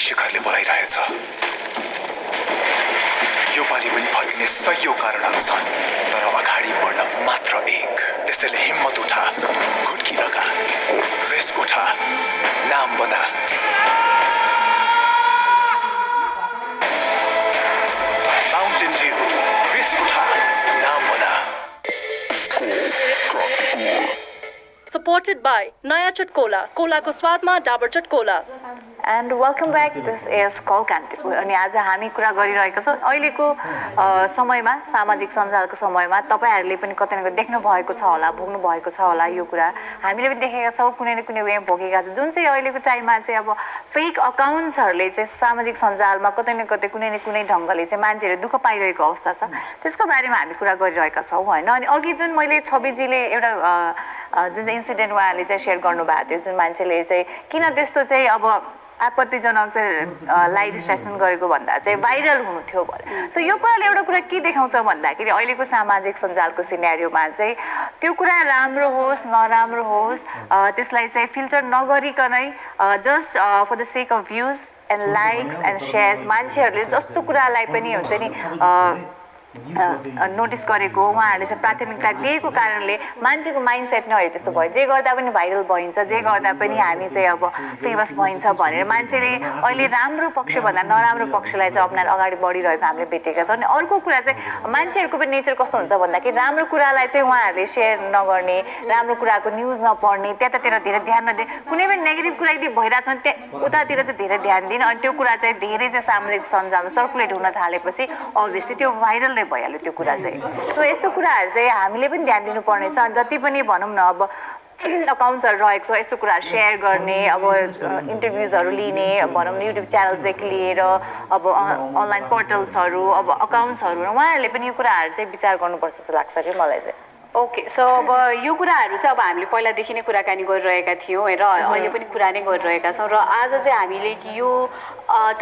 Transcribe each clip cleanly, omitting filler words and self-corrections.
शिखरले बोलाइरहेछ। यो पालि पनि फर्किने सयौं कारणहरू छन्, तर अगाडि बढ्न मात्र एक। त्यसैले हिम्मत उठा, घुट्की लगा, रेस्क उठा, नाम बना। माउन्टेन ड्यू, रेस्क उठा, नाम बना। Supported by नयाँ चटकोला, कोलाको स्वादमा Dabur Chatkola. And welcome back, this is Kalkanki. अनि आज हामी कुरा गरिरहेका छौँ अहिलेको समयमा, सामाजिक सञ्जालको समयमा तपाईँहरूले पनि कतै न कतै देख्नु भएको छ होला, भोग्नु भएको छ होला। यो कुरा हामीले पनि देखेका छौँ, कुनै न कुनै वे भोगेका छौँ। जुन चाहिँ अहिलेको टाइममा चाहिँ अब फेक अकाउन्ट्सहरूले चाहिँ सामाजिक सञ्जालमा कतै न कतै कुनै न कुनै ढङ्गले चाहिँ मान्छेहरूले दुःख पाइरहेको अवस्था छ। त्यसको बारेमा हामी कुरा गरिरहेका छौँ होइन। अनि अघि जुन मैले छविजीले एउटा जुन चाहिँ इन्सिडेन्ट उहाँहरूले चाहिँ सेयर गर्नुभएको थियो, जुन मान्छेले चाहिँ किन त्यस्तो चाहिँ अब आपत्तिजनक चाहिँ लाइभ गरेको भन्दा चाहिँ भाइरल हुनु थियो भने। सो यो कुराले एउटा कुरा के देखाउँछ भन्दाखेरि अहिलेको सामाजिक सञ्जालको सिनेरियोमा चाहिँ त्यो कुरा राम्रो होस् नराम्रो होस् त्यसलाई चाहिँ फिल्टर नगरिकनै just for the sake of views and likes and shares मान्छेहरूले जस्तो कुरालाई पनि हुन्छ नि नोटिस गरेको, उहाँहरूले चाहिँ प्राथमिकता दिएको कारणले मान्छेको माइन्डसेट नै हो त्यस्तो भयो। जे गर्दा पनि भाइरल भइन्छ, जे गर्दा पनि हामी चाहिँ अब फेमस भइन्छ भनेर मान्छेले अहिले राम्रो पक्षभन्दा नराम्रो पक्षलाई चाहिँ अप्नाएर अगाडि बढिरहेको हामीले भेटेका छौँ। अनि अर्को कुरा चाहिँ मान्छेहरूको पनि नेचर कस्तो हुन्छ भन्दाखेरि राम्रो कुरालाई चाहिँ उहाँहरूले सेयर नगर्ने, राम्रो कुराको न्युज नपढ्ने, त्यतातिर धेरै ध्यान नदिने, कुनै पनि नेगेटिभ कुरा यदि भइरहेको छ भने उतातिर चाहिँ धेरै ध्यान दिने। अनि त्यो कुरा चाहिँ धेरै चाहिँ सामाजिक सञ्जालमा सर्कुलेट हुन थालेपछि अभियसली त्यो भाइरल नै भइहाल्यो त्यो कुरा चाहिँ। सो यस्तो कुराहरू चाहिँ हामीले पनि ध्यान दिनुपर्नेछ। अनि जति पनि भनौँ न अब अकाउन्ट्सहरू रहेको छ यस्तो कुराहरू सेयर गर्ने, अब इन्टरभ्युजहरू लिने, भनौँ न युट्युब च्यानल्सदेखि लिएर अब अनलाइन पोर्टल्सहरू, अब अकाउन्ट्सहरू, उहाँहरूले पनि यो कुराहरू चाहिँ विचार गर्नुपर्छ जस्तो लाग्छ कि मलाई चाहिँ। ओके, सो अब यो कुराहरू चाहिँ अब हामीले पहिलादेखि नै कुराकानी गरिरहेका थियौँ र अहिले पनि कुरा नै गरिरहेका छौँ। र आज चाहिँ हामीले यो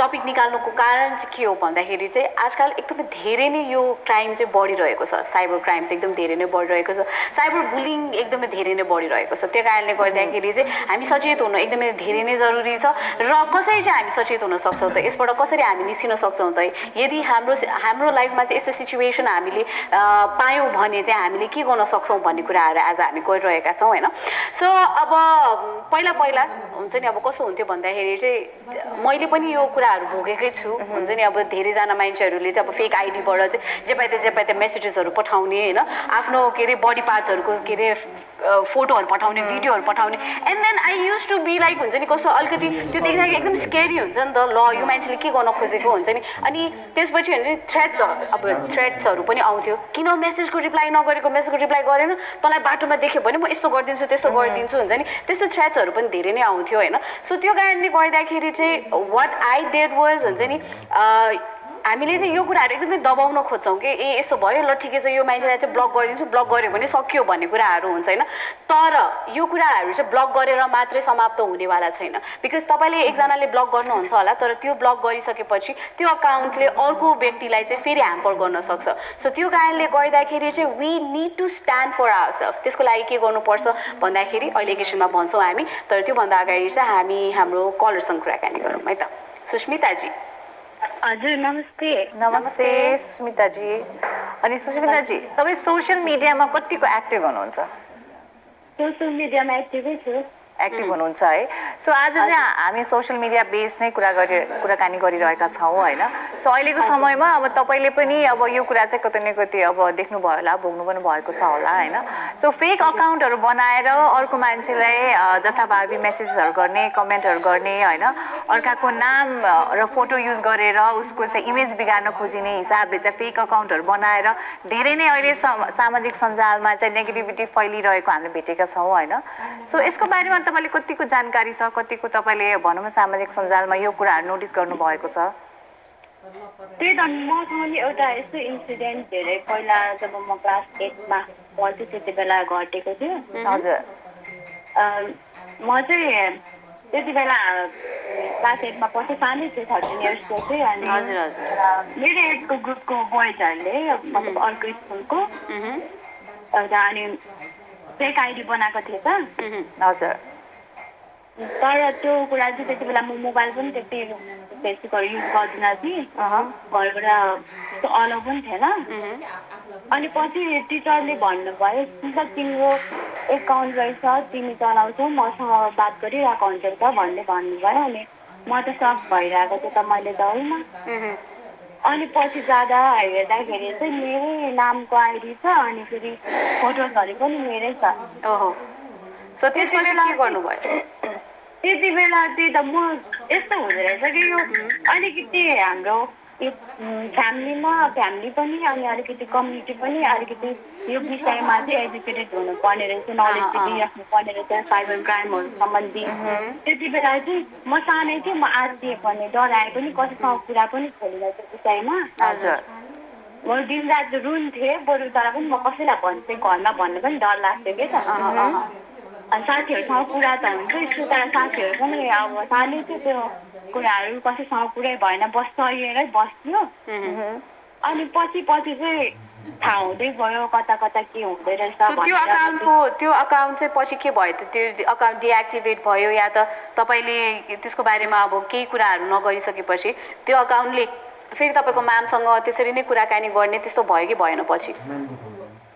टपिक निकाल्नुको कारण चाहिँ के हो भन्दाखेरि चाहिँ आजकल एकदमै धेरै नै यो क्राइम चाहिँ बढिरहेको छ। साइबर क्राइम चाहिँ एकदम धेरै नै बढिरहेको छ। साइबर बुलिङ एकदमै धेरै नै बढिरहेको छ। त्यो कारणले गर्दाखेरि चाहिँ हामी सचेत हुनु एकदमै धेरै नै जरुरी छ। र कसरी चाहिँ हामी सचेत हुन सक्छौँ त, यसबाट कसरी हामी निस्किन सक्छौँ त, यदि हाम्रो लाइफमा चाहिँ यस्तो सिचुएसन हामीले पायौँ भने चाहिँ हामीले के गर्न सक्छौँ भन्ने कुराहरू आज हामी गरिरहेका छौँ होइन। सो अब पहिला हुन्छ नि अब कस्तो हुन्थ्यो भन्दाखेरि चाहिँ मैले पनि यो कुराहरू भोगेकै छु। हुन्छ नि अब धेरैजना मान्छेहरूले चाहिँ अब फेक आइडीबाट चाहिँ जे पाइते मेसेजेसहरू पठाउने होइन, आफ्नो के अरे बडी पार्ट्सहरूको के अरे फोटोहरू पठाउने, भिडियोहरू पठाउने। And then I used to be like हुन्छ नि कस्तो अलिकति त्यो देख्दाखेरि एकदम स्केरी हुन्छ नि त, ल यो मान्छेले के गर्न खोजेको हुन्छ नि। अनि त्यसपछि हुन्छ नि थ्रेट्सहरू पनि आउँथ्यो, किन मेसेजको रिप्लाई नगरेको, मेसेजको रिप्लाई गरेन, तँलाई बाटोमा देख्यो भने म यस्तो गरिदिन्छु त्यस्तो गरिदिन्छु हुन्छ नि, त्यस्तो थ्रेट्सहरू पनि धेरै नै आउँथ्यो होइन। सो त्यो कारणले गर्दाखेरि चाहिँ वाट आई डेड वाज हुन्छ नि हामीले चाहिँ यो कुराहरू एकदमै दबाउन खोज्छौँ कि यस्तो भयो ल ठिकै छ यो मान्छेलाई चाहिँ ब्लक गरिदिन्छु, ब्लक गऱ्यो भने सक्यो भन्ने कुराहरू हुन्छ होइन। तर यो कुराहरू चाहिँ ब्लक गरेर मात्रै समाप्त हुनेवाला छैन। बिकज तपाईँले एकजनाले ब्लक गर्नुहुन्छ होला, तर त्यो ब्लक गरिसकेपछि त्यो अकाउन्टले अर्को व्यक्तिलाई चाहिँ फेरि ह्याम्पर गर्न सक्छ। सो त्यो कारणले गर्दाखेरि चाहिँ we need to stand for ourselves. त्यसको लागि के गर्नुपर्छ भन्दाखेरि अहिले एकैछिनमा भन्छौँ हामी, तर त्योभन्दा अगाडि चाहिँ हामी हाम्रो कलरसँग कुराकानी गरौँ है त। सुस्मिताजी। हजुर नमस्ते। नमस्ते सुस्मिताजी। अनि सुस्मिताजी तपाईँ सोसियल मिडियामा कतिको एक्टिभ हुनुहुन्छ? सोसियल मिडियामा एक्टिभै छु। एक्टिभ हुनुहुन्छ है। सो आज चाहिँ हामी सोसियल मिडिया बेस नै कुराकानी गरिरहेका छौँ होइन। सो अहिलेको समयमा अब तपाईँले पनि अब यो कुरा चाहिँ कतै न कतै अब देख्नुभयो होला, भोग्नु पनि भएको छ होला होइन। सो फेक अकाउन्टहरू बनाएर अर्को मान्छेलाई जथाभावी मेसेजहरू गर्ने, कमेन्टहरू गर्ने होइन, अर्काको नाम र फोटो युज गरेर उसको चाहिँ इमेज बिगार्न खोजिने हिसाबले चाहिँ फेक अकाउन्टहरू बनाएर धेरै नै अहिले सामाजिक सञ्जालमा चाहिँ नेगेटिभिटी फैलिरहेको हामीले भेटेका छौँ होइन। सो यसको बारेमा तपाईँले कतिको जानकारी छ, कतिको तपाईँले भनौँ न सामाजिक सञ्जालमा यो कुराहरू नोटिस गर्नुभएको छ? त्यही त मसँग एउटा यस्तो इन्सिडेन्ट धेरै पहिला जब म क्लास 8मा पढ्थेँ त्यति बेला घटेको थियो। हजुर। म चाहिँ त्यति बेला क्लास 8मा पढ्थेँ, सानै थियो, 13 इयर्सको थिएँ। अनि मेरो एजको ग्रुपको बोइजहरूले मतलब अर्को स्कुलको एउटा अनि फेक आइडी बनाएको थिएछ। हजुर। तर त्यो कुरा चाहिँ त्यति बेला म मोबाइल पनि त्यति बेसीको युज गर्दिनँ थिएँ घरबाट त्यो अलाउ पनि थिएन अनि पछि टिचरले भन्नुभयो सिधा तिम्रो एकाउन्ट रहेछ तिमी चलाउँछौ मसँग बात गरिरहेको हुन्छ त भन्ने भन्नुभयो अनि म त सक भइरहेको त्यो त मैले त होइन अनि पछि जाँदा हेर्दाखेरि चाहिँ मेरै नामको आइडी छ अनि फेरि फोटोजहरू पनि मेरै छ ओहो सो त्यसपछि के गर्नुभयो त्यति बेला त्यही त म यस्तो हुँदो रहेछ कि यो अलिकति हाम्रो फ्यामिली पनि अनि अलिकति कम्युनिटी पनि अलिकति यो विषयमा चाहिँ एजुकेटेड हुनुपर्ने रहेछ नलेज चाहिँ राख्नुपर्ने रहेछ साइबर क्राइमहरू सम्बन्धी त्यति बेला चाहिँ म सानै थिएँ म आत्तिएँ पनि डराए पनि कसैसँग कुरा पनि खोलेर त्यो विषयमा हजुर म दिनरात रुन्थेँ बरु तर पनि म कसैलाई भन्थेँ घरमा भन्नु पनि डर लाग्थ्यो कि त अनि साथीहरूसँग कुरा त हुन्छ स्कुल तर साथीहरू पनि अब सानै थियो त्यो कुराहरू कसैसँग कुरै भएन सहिएरै बस्थ्यो अनि पछि चाहिँ थाहा हुँदै गयो कता कता के हुँदै रहेछ त्यो अकाउन्ट चाहिँ पछि के भयो त त्यो अकाउन्ट डिएक्टिभेट भयो या त तपाईँले त्यसको बारेमा अब केही कुराहरू नगरिसकेपछि त्यो अकाउन्टले फेरि तपाईँको म्यामसँग त्यसरी नै कुराकानी गर्ने त्यस्तो भयो कि भएन पछि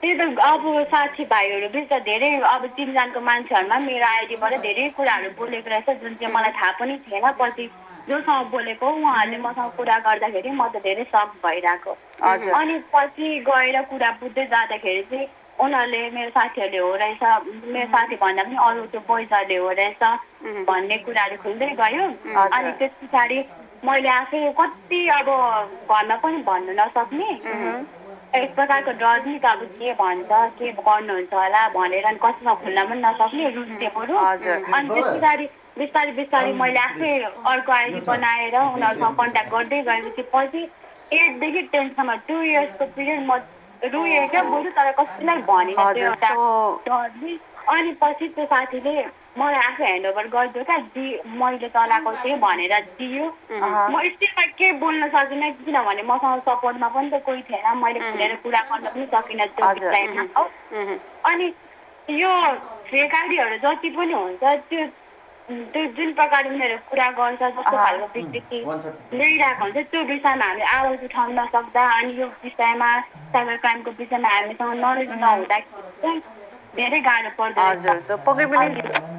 त्यही त अब साथीभाइहरू बिच त धेरै अब 3 जनाको मान्छेहरूमा मेरो आइडीबाट धेरै कुराहरू बोलेको रहेछ जुन चाहिँ मलाई थाहा पनि थिएन पछि जोसँग बोलेको उहाँहरूले मसँग कुरा गर्दाखेरि म त धेरै सक भइरहेको अनि पछि गएर कुरा बुझ्दै जाँदाखेरि चाहिँ उनीहरूले मेरो साथीहरूले हो रहेछ मेरो साथी भन्दा पनि अरू त्यो बोइजहरूले हो रहेछ भन्ने कुराहरू खुल्दै गयो अनि त्यस पछाडि मैले आफै कति अब घरमा पनि भन्नु नसक्ने एक प्रकारको डर नि त अब के भन्छ के गर्नुहुन्छ होला भनेर अनि कसैसँग खुल्न पनि नसक्ने रुन्थे बरु अनि त्यस पछाडि बिस्तारै मैले आफै अर्को आइडी बनाएर उनीहरूसँग कन्ट्याक्ट गर्दै गएपछि पछि 8 देखि 10 सम्म 2 इयर्सको पिरियड म रुएँ क्या बरु तर कसैलाई भनिनँ त्यो एउटा डरले अनि पछि त्यो साथीले मलाई आफै ह्यान्डओभर गरिदियो क्या मैले चलाएको थिएँ भनेर दियो म स्टिलमा केही बोल्न सकिनँ किनभने मसँग सपोर्टमा पनि त कोही थिएन मैले खुलेर कुरा गर्न पनि सकिनँ त्यो टाइममा अनि यो फेक आइडीहरू जति पनि हुन्छ त्यो जुन प्रकारले उनीहरू कुरा गर्छ जस्तो खालको विकृति ल्याइरहेको हुन्छ त्यो विषयमा हामी आवाज उठाउन नसक्दा अनि यो विषयमा साइबर क्राइमको विषयमा हामीसँग नलेज नहुँदाखेरि धेरै गाह्रो पर्छ हजुर सो पक्कै पनि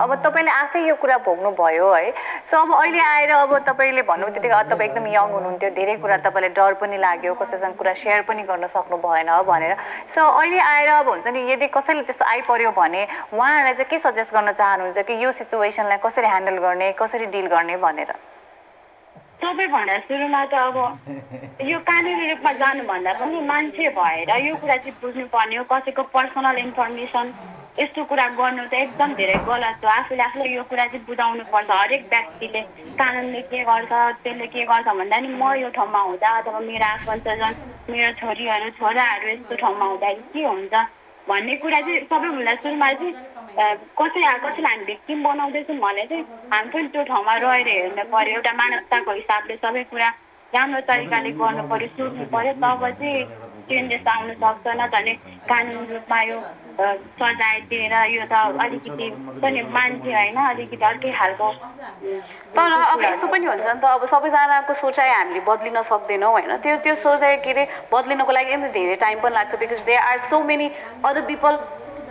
अब तपाईँले आफै यो कुरा भोग्नु भयो है सो अब अहिले आएर अब तपाईँले भन्नु त्यतिकै तपाईँ एकदम यङ हुनुहुन्थ्यो धेरै कुरा तपाईँलाई डर पनि लाग्यो कसैसँग कुरा सेयर पनि गर्न सक्नु भएन भनेर सो अहिले आएर अब हुन्छ नि यदि कसैले त्यस्तो आइपर्यो भने उहाँहरूलाई चाहिँ के सजेस्ट गर्न चाहनुहुन्छ कि यो सिचुएसनलाई कसरी ह्यान्डल गर्ने कसरी डिल गर्ने भनेर सबैभन्दा सुरुमा त अब यो कानुनी रूपमा जानुभन्दा पनि मान्छे भएर यो कुरा चाहिँ बुझ्नुपर्ने हो कसैको पर्सनल इन्फर्मेसन यस्तो कुरा गर्नु त एकदम धेरै गलत हो आफूले आफूलाई यो कुरा चाहिँ बुझाउनु पर्छ हरेक व्यक्तिले कानुनले के गर्छ त्यसले के गर्छ भन्दा नि म यो ठाउँमा हुँदा अथवा मेरो आफन्तजन मेरो छोरीहरू छोराहरू यस्तो ठाउँमा हुँदाखेरि के हुन्छ भन्ने कुरा चाहिँ सबैभन्दा सुरुमा चाहिँ कसैलाई हामी भिक्टिम बनाउँदैछौँ भने चाहिँ हामी पनि त्यो ठाउँमा रहेर हेर्नु पर्यो एउटा मानवताको हिसाबले सबै कुरा राम्रो तरिकाले गर्नु पर्यो सोच्नु पर्यो तब चाहिँ चेन्जेस आउन सक्छ न भने कानुन रूपमा यो सजाय दिएर यो त अलिकति पनि मान्छे होइन अलिकति अर्कै खालको तर अब यस्तो पनि हुन्छ नि त अब सबैजनाको सोचाइ हामीले बदलिन सक्दैनौँ होइन त्यो सोचाइ के अरे बदलिनको लागि एकदम धेरै टाइम पनि लाग्छ because they are so many other people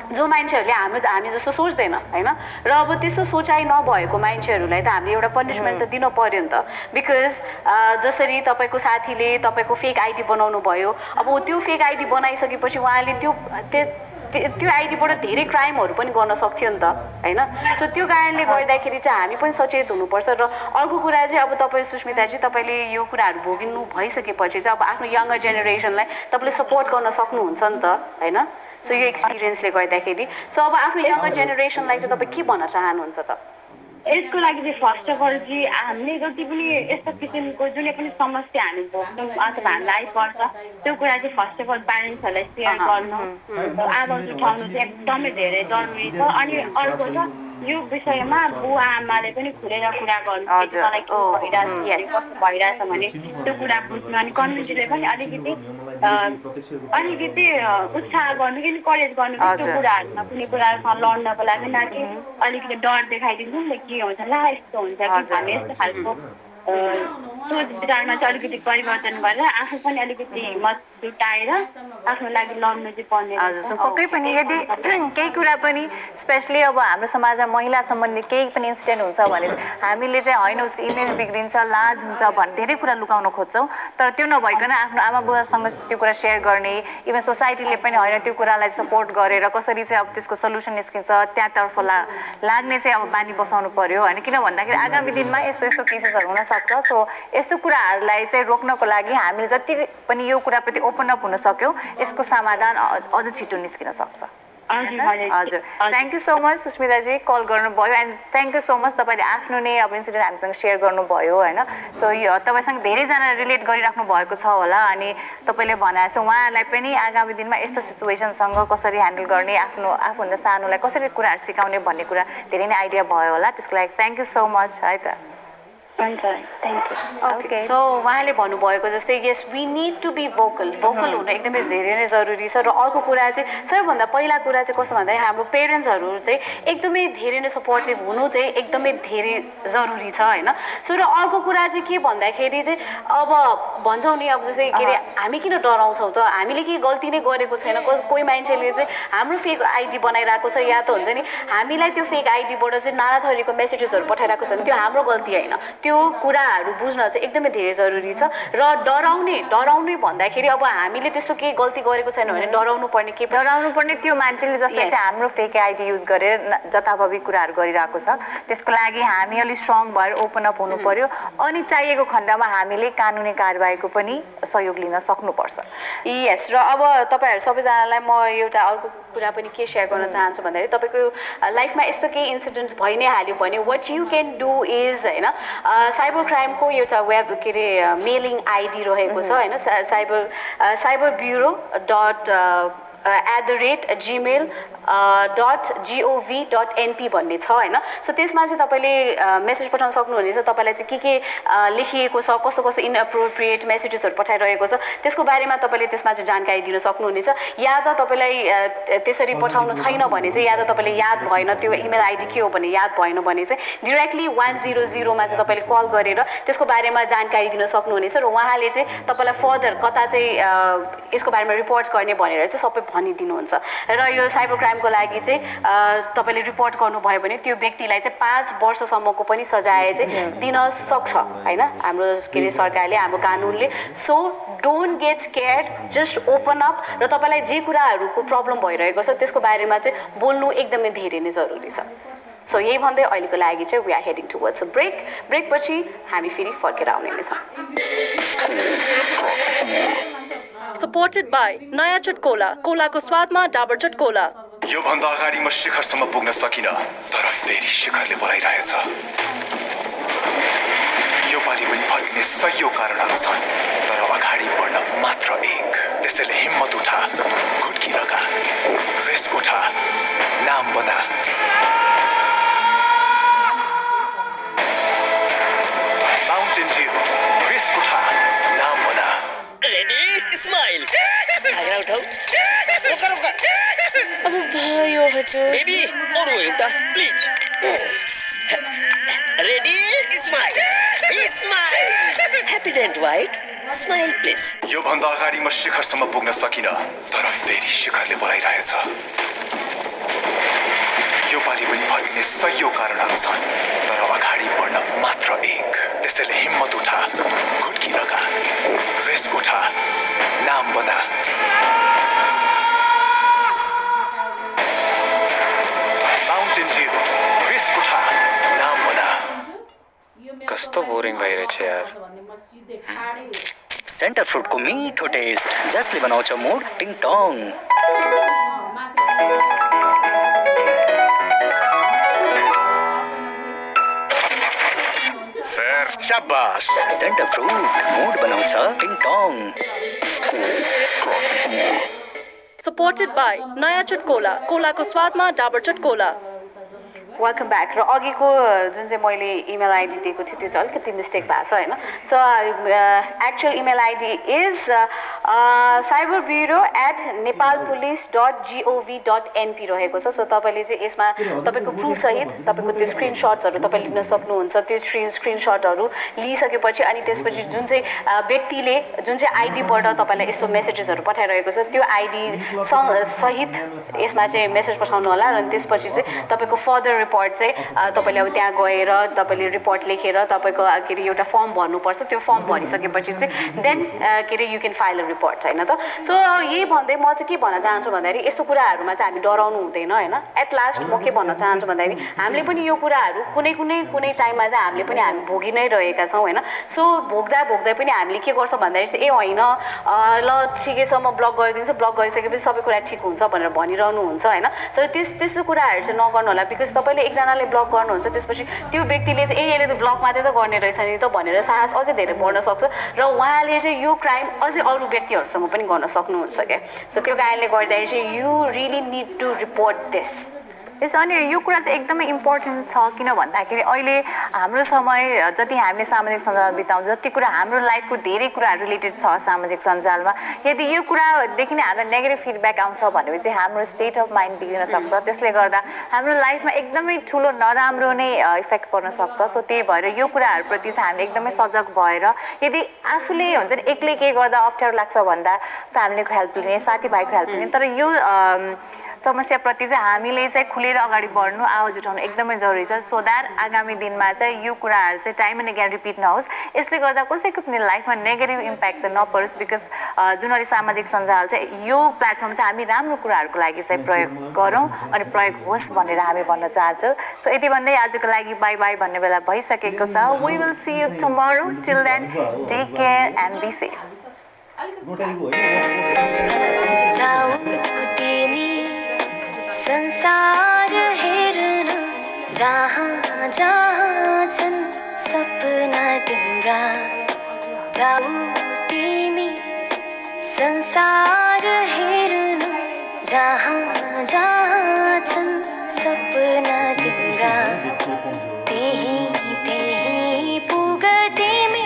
जो मान्छेहरूले हामी जस्तो सोच्दैन होइन र अब त्यस्तो सोचाइ नभएको मान्छेहरूलाई त हामीले एउटा पनिसमेन्ट त दिन पर्यो नि त बिकज जसरी तपाईँको साथीले तपाईँको फेक आइडी बनाउनु भयो अब त्यो फेक आइडी बनाइसकेपछि उहाँले त्यो आइडीबाट धेरै क्राइमहरू पनि गर्न सक्थ्यो नि त होइन सो त्यो कारणले गर्दाखेरि चाहिँ हामी पनि सचेत हुनुपर्छ र अर्को कुरा चाहिँ अब तपाईँ सुस्मिताजी तपाईँले यो कुराहरू भोगिनु भइसकेपछि चाहिँ अब आफ्नो यङ्गर जेनेरेसनलाई तपाईँले सपोर्ट गर्न सक्नुहुन्छ नि त होइन सो यो एक्सपिरियन्सले गर्दाखेरि सो अब आफ्नो यङ्गर जेनेरेसनलाई चाहिँ तपाईँ के भन्न चाहनुहुन्छ त यसको लागि चाहिँ फर्स्ट अफ अल चाहिँ हामीले जति पनि यस्तो किसिमको जुनै पनि समस्या हामी भोग्छौँ अथवा हामीलाई आइपर्छ त्यो कुरा चाहिँ फर्स्ट अफ अल प्यारेन्ट्सहरूलाई सेयर गर्नु आवाज उठाउनु चाहिँ एकदमै धेरै जरुरी छ अनि अर्को छ यो विषयमा बुवा आमाले पनि खुलेर कुरा गर्नु मलाई के भइरहेछ कस्तो भइरहेछ भने त्यो कुरा बुझ्नु अनि कम्युनिटीले पनि अलिकति अलिकति उत्साह गर्नु कि करेज गर्नु कि त्यो कुराहरूमा कुनै कुरासँग लड्नको लागि न कि अलिकति डर देखाइदिन्छु नि के हुन्छ ला यस्तो हुन्छ कि भन्ने यस्तो खालको सोच विचारमा चाहिँ अलिकति परिवर्तन गरेर आफू पनि अलिकति हिम्मत जुटाएर आफ्नो लागि लड्नु चाहिँ पर्ने हजुर सो पक्कै पनि यदि केही कुरा पनि स्पेसली अब हाम्रो समाजमा महिला सम्बन्धी केही पनि इन्सिडेन्ट हुन्छ भने हामीले चाहिँ होइन उसको इमेज बिग्रिन्छ लाज हुन्छ भन्ने धेरै कुरा लुकाउन खोज्छौँ तर त्यो नभइकन आफ्नो आमा बुवासँग त्यो कुरा सेयर गर्ने इभन सोसाइटीले पनि होइन त्यो कुरालाई सपोर्ट गरेर कसरी चाहिँ अब त्यसको सल्युसन निस्किन्छ त्यहाँतर्फ लाग्ने चाहिँ अब बानी बसाउनु पर्यो होइन किन भन्दाखेरि आगामी दिनमा यस्तो यस्तो केसेसहरू हुनसक्छ सो यस्तो कुराहरूलाई चाहिँ रोक्नको लागि हामीले जति पनि यो कुराप्रति ओपन अप हुन सक्यौँ यसको समाधान अझ छिटो निस्किन सक्छ हजुर thank you so much Susmitaji call गर्नुभयो and thank you so much तपाईँले आफ्नो नै अब इन्सिडेन्ट हामीसँग सेयर गर्नुभयो होइन सो यो तपाईँसँग धेरैजना रिलेट गरिराख्नु भएको छ होला अनि तपाईँले भनेको छ उहाँहरूलाई पनि आगामी दिनमा यस्तो सिचुएसनसँग कसरी ह्यान्डल गर्ने आफूभन्दा सानोलाई कसरी कुराहरू सिकाउने भन्ने कुरा धेरै नै आइडिया भयो होला त्यसको लागि थ्याङ्क यू सो मच है त ओके सो उहाँले भन्नुभएको जस्तै yes we need to be vocal हुन एकदमै धेरै नै जरुरी छ र अर्को कुरा चाहिँ सबैभन्दा पहिला कुरा चाहिँ कस्तो भन्दाखेरि हाम्रो पेरेन्ट्सहरू चाहिँ एकदमै धेरै नै सपोर्टिभ हुनु चाहिँ एकदमै धेरै जरुरी छ होइन सो र अर्को कुरा चाहिँ के भन्दाखेरि चाहिँ अब भन्छौँ नि अब जस्तै के अरे हामी किन डराउँछौँ त हामीले केही गल्ती नै गरेको छैन कोही मान्छेले चाहिँ हाम्रो फेक आइडी बनाइरहेको छ या त हुन्छ नि हामीलाई त्यो फेक आइडीबाट चाहिँ नाना थरीको मेसेजेसहरू पठाइरहेको छ भने त्यो हाम्रो गल्ती होइन त्यो कुराहरू बुझ्न चाहिँ एकदमै धेरै जरुरी छ र डराउने भन्दाखेरि अब हामीले त्यस्तो केही गल्ती गरेको छैन भने डराउनु पर्ने त्यो मान्छेले जसले चाहिँ हाम्रो फेक आइडी युज गरेर जताभावी कुराहरू गरिरहेको छ त्यसको लागि हामी अलिक स्ट्रङ भएर ओपन अप हुनु पर्यो अनि चाहिएको खण्डमा हामीले कानुनी कारबाहीको पनि सहयोग लिन सक्नुपर्छ यस र अब तपाईँहरू सबैजनालाई म एउटा अर्को कुरा पनि के सेयर गर्न चाहन्छु भन्दाखेरि तपाईँको लाइफमा यस्तो केही इन्सिडेन्ट भइ नै हाल्यो भने what you can do is होइन साइबर क्राइमको एउटा वेब के अरे मेलिङ आइडी रहेको छ होइन साइबर ब्युरो @gmail.gov.np भन्ने छ होइन सो त्यसमा चाहिँ तपाईँले मेसेज पठाउन सक्नुहुनेछ तपाईँलाई चाहिँ के लेखिएको छ कस्तो कस्तो इनएप्रोप्रिएट मेसेजेसहरू पठाइरहेको छ त्यसको बारेमा तपाईँले त्यसमा चाहिँ जानकारी दिन सक्नुहुनेछ या त तपाईँलाई त्यसरी पठाउनु छैन भने चाहिँ या त तपाईँले याद भएन त्यो इमेल आइडी के हो भने याद भएन भने चाहिँ डिरेक्टली 100 मा चाहिँ तपाईँले कल गरेर त्यसको बारेमा जानकारी दिन सक्नुहुनेछ र उहाँले चाहिँ तपाईँलाई फर्दर कता चाहिँ यसको बारेमा रिपोर्ट गर्ने भनेर चाहिँ सबै भनिदिनुहुन्छ र यो साइबर क्राइमको लागि चाहिँ तपाईँले रिपोर्ट गर्नुभयो भने त्यो व्यक्तिलाई चाहिँ 5 वर्षसम्मको पनि सजाय चाहिँ दिन सक्छ होइन हाम्रो के अरे सरकारले हाम्रो कानुनले so don't get scared just open up र तपाईँलाई जे कुराहरूको प्रब्लम भइरहेको छ त्यसको बारेमा चाहिँ बोल्नु एकदमै धेरै नै जरुरी छ सो यही भन्दै अहिलेको लागि चाहिँ we are heading towards a break पछि हामी फेरि फर्केर आउने नै छौँ सपोर्टेड बाई नयाँ चटकोला कोलाको स्वादमा डाबर चटकोला यो भन्दा अगाडि म शिखरसम्म पुग्न सकिनँ तर फेरि शिखरले बोलाइरहेछ यो पालि पनि फर्किने सयौं कारणहरू छन् तर अगाडि बढ्न मात्र एक त्यसैले हिम्मत उठा घुट्की लगा रेस उठा नाम बना माउन्टेन ड्यू रेस उठा नाम बना रेडी स्माइल घागरा उठाऊ रोका अब भयो हजुर बेबी अरु एउटा please ready smile happy dent white smile please यो भन्दा अगाडि म शिखरसम्म पुग्न सकिनँ तर फेरि शिखरले बोलाइरहेछ यो पालि पनि फर्किने सयौं कारणहरू छन् तर अगाडि बढ्न मात्र एक त्यसैले हिम्मत उठा घुट्की लगा रेस उठा नाम बना माउन्टेन ड्यू रेस उठा नाम बना कस्तो बोरिङ भइरहेछ यार सेन्टर फ्रुटको मिठो टेस्ट जसले बनाउँछ मुड टिङटङ सर शाबाश सेन्टर फ्रुट मुड बनाउँछ टिङटङ सपोर्टेड बाई नयाँ चटकोला कोलाको स्वादमा डाबर चटकोला वेलकम ब्याक र अघिको जुन चाहिँ मैले इमेल आइडी दिएको थिएँ त्यो चाहिँ अलिकति मिस्टेक भएको छ होइन so actual email ID is cyberbureau@nepalpolice.gov.np रहेको छ सो तपाईँले चाहिँ यसमा तपाईँको प्रुफसहित तपाईँको त्यो स्क्रिनसट्सहरू तपाईँले लिन सक्नुहुन्छ त्यो स्क्रिनसटहरू लिइसकेपछि अनि त्यसपछि जुन चाहिँ व्यक्तिले जुन चाहिँ आइडीबाट तपाईँलाई यस्तो मेसेजेसहरू पठाइरहेको छ त्यो आइडी सहित यसमा चाहिँ मेसेज पठाउनु होला र त्यसपछि चाहिँ तपाईँको फर्दर रिपोर्ट चाहिँ तपाईँले अब त्यहाँ गएर तपाईँले रिपोर्ट लेखेर तपाईँको के अरे एउटा फर्म भर्नुपर्छ त्यो फर्म भरिसकेपछि चाहिँ देन के अरे you can file a report होइन त सो यही भन्दै म चाहिँ के भन्न चाहन्छु भन्दाखेरि यस्तो कुराहरूमा चाहिँ हामी डराउनु हुँदैन होइन एट लास्ट म के भन्न चाहन्छु भन्दाखेरि हामीले पनि यो कुराहरू कुनै टाइममा चाहिँ हामीले पनि हामी भोगि नै रहेका छौँ होइन सो भोग्दा पनि हामीले के गर्छौँ भन्दाखेरि चाहिँ ए होइन ल ठिकै छ म ब्लक गरिदिन्छु ब्लक गरिसकेपछि सबै कुरा ठिक हुन्छ भनेर भनिरहनु हुन्छ होइन सो त्यस्तो कुराहरू चाहिँ नगर्नु होला बिकज तपाईँले एकजनाले ब्लक गर्नुहुन्छ त्यसपछि त्यो व्यक्तिले चाहिँ ए यसले त ब्लक मात्रै त गर्ने रहेछ नि त भनेर साहस अझै धेरै बढ्न सक्छ र उहाँले चाहिँ यो क्राइम अझै अरू व्यक्तिहरूसँग पनि गर्न सक्नुहुन्छ क्या सो त्यो कारणले गर्दाखेरि चाहिँ you really need to report this yes अनि यो कुरा चाहिँ एकदमै इम्पोर्टेन्ट छ किन भन्दाखेरि अहिले हाम्रो समय जति हामीले सामाजिक सञ्जाल बिताउँ जति कुरा हाम्रो लाइफको धेरै कुराहरू रिलेटेड छ सामाजिक सञ्जालमा यदि यो कुरादेखि नै हामीलाई नेगेटिभ फिडब्याक आउँछ भनेपछि चाहिँ हाम्रो स्टेट अफ माइन्ड बिग्रिन सक्छ त्यसले गर्दा हाम्रो लाइफमा एकदमै ठुलो नराम्रो नै इफेक्ट पर्न सक्छ सो त्यही भएर यो कुराहरूप्रति चाहिँ हामीले एकदमै सजग भएर यदि आफूले हुन्छ नि एक्लै के गर्दा अप्ठ्यारो लाग्छ भन्दा फ्यामिलीको हेल्प लिने साथीभाइको हेल्प लिने तर यो समस्याप्रति चाहिँ हामीले चाहिँ खुलेर अगाडि बढ्नु आवाज उठाउनु एकदमै जरुरी छ सो द्याट आगामी दिनमा चाहिँ यो कुराहरू चाहिँ टाइम एन्ड अगेन रिपिट नहोस् यसले गर्दा कसैको पनि लाइफमा नेगेटिभ इम्प्याक्ट चाहिँ नपरोस् बिकज जुन अहिले सामाजिक सञ्जाल चाहिँ यो प्लेटफर्म चाहिँ हामी राम्रो कुराहरूको लागि चाहिँ प्रयोग गरौँ अनि प्रयोग होस् भनेर हामी भन्न चाहन्छौँ सो यति भन्दै आजको लागि बाई बाई भन्ने बेला भइसकेको छ we will see you tomorrow till then take care and be safe संसार हेर्न जहाँ जहाँ छन् सपना तिम्रा जाऊ तिमी संसार हेर्न जहाँ जहाँ छन् सपना तिम्रा त्यही त्यही पुग तिमी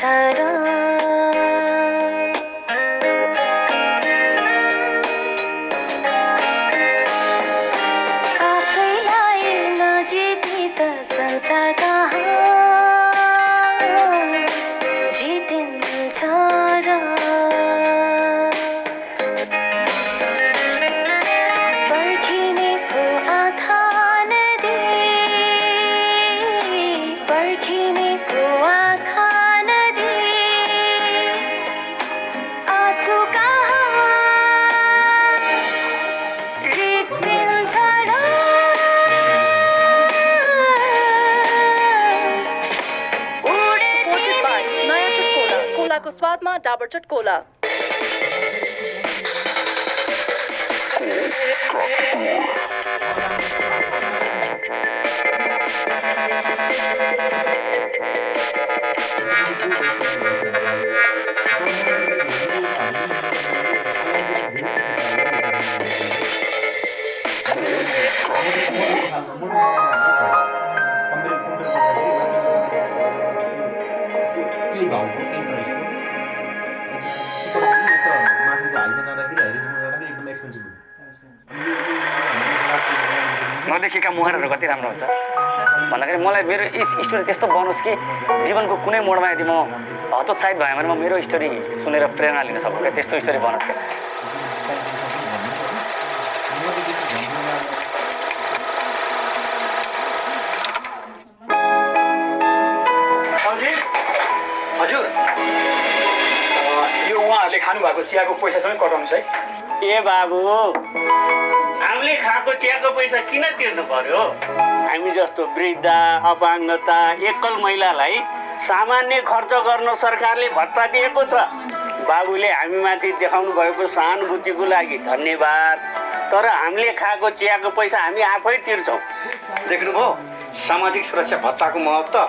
र आफैलाई नजिती त संसार कहाँ जितिन्छ र पर्खिनेको आँखा नदी पर्खिनेको आँखा नदी आँसु कहाँ रित्तिन्छ र Supported by नयाँ चुटकोला कोलाको स्वादमा डाबर चटकोला केही भाउको केही प्राइसको माथिको हाइटमा जाँदाखेरि एकदम एक्सपेन्सिभ नदेखेका मुहारहरू कति राम्रो हुन्छ भन्दाखेरि मलाई मेरो स्टोरी त्यस्तो बनोस् कि जीवनको कुनै मोडमा यदि म हतोत्साहित भएँ भने म मेरो स्टोरी सुनेर प्रेरणा लिन सकूँ क्या त्यस्तो स्टोरी बनोस् क्या हजुर यो उहाँहरूले खानुभएको चियाको पैसासँगै कटाउनुहोस् है ए बाबु हामीले खाएको चियाको पैसा किन तिर्नु पर्यो हामी जस्तो वृद्ध अपाङ्गता एकल महिलालाई सामान्य खर्च गर्न सरकारले भत्ता दिएको छ बाबुले हामीमाथि देखाउनु भएको सहानुभूतिको लागि धन्यवाद तर हामीले खाएको चियाको पैसा हामी आफै तिर्छौँ देख्नुभयो सामाजिक सुरक्षा भत्ताको महत्त्व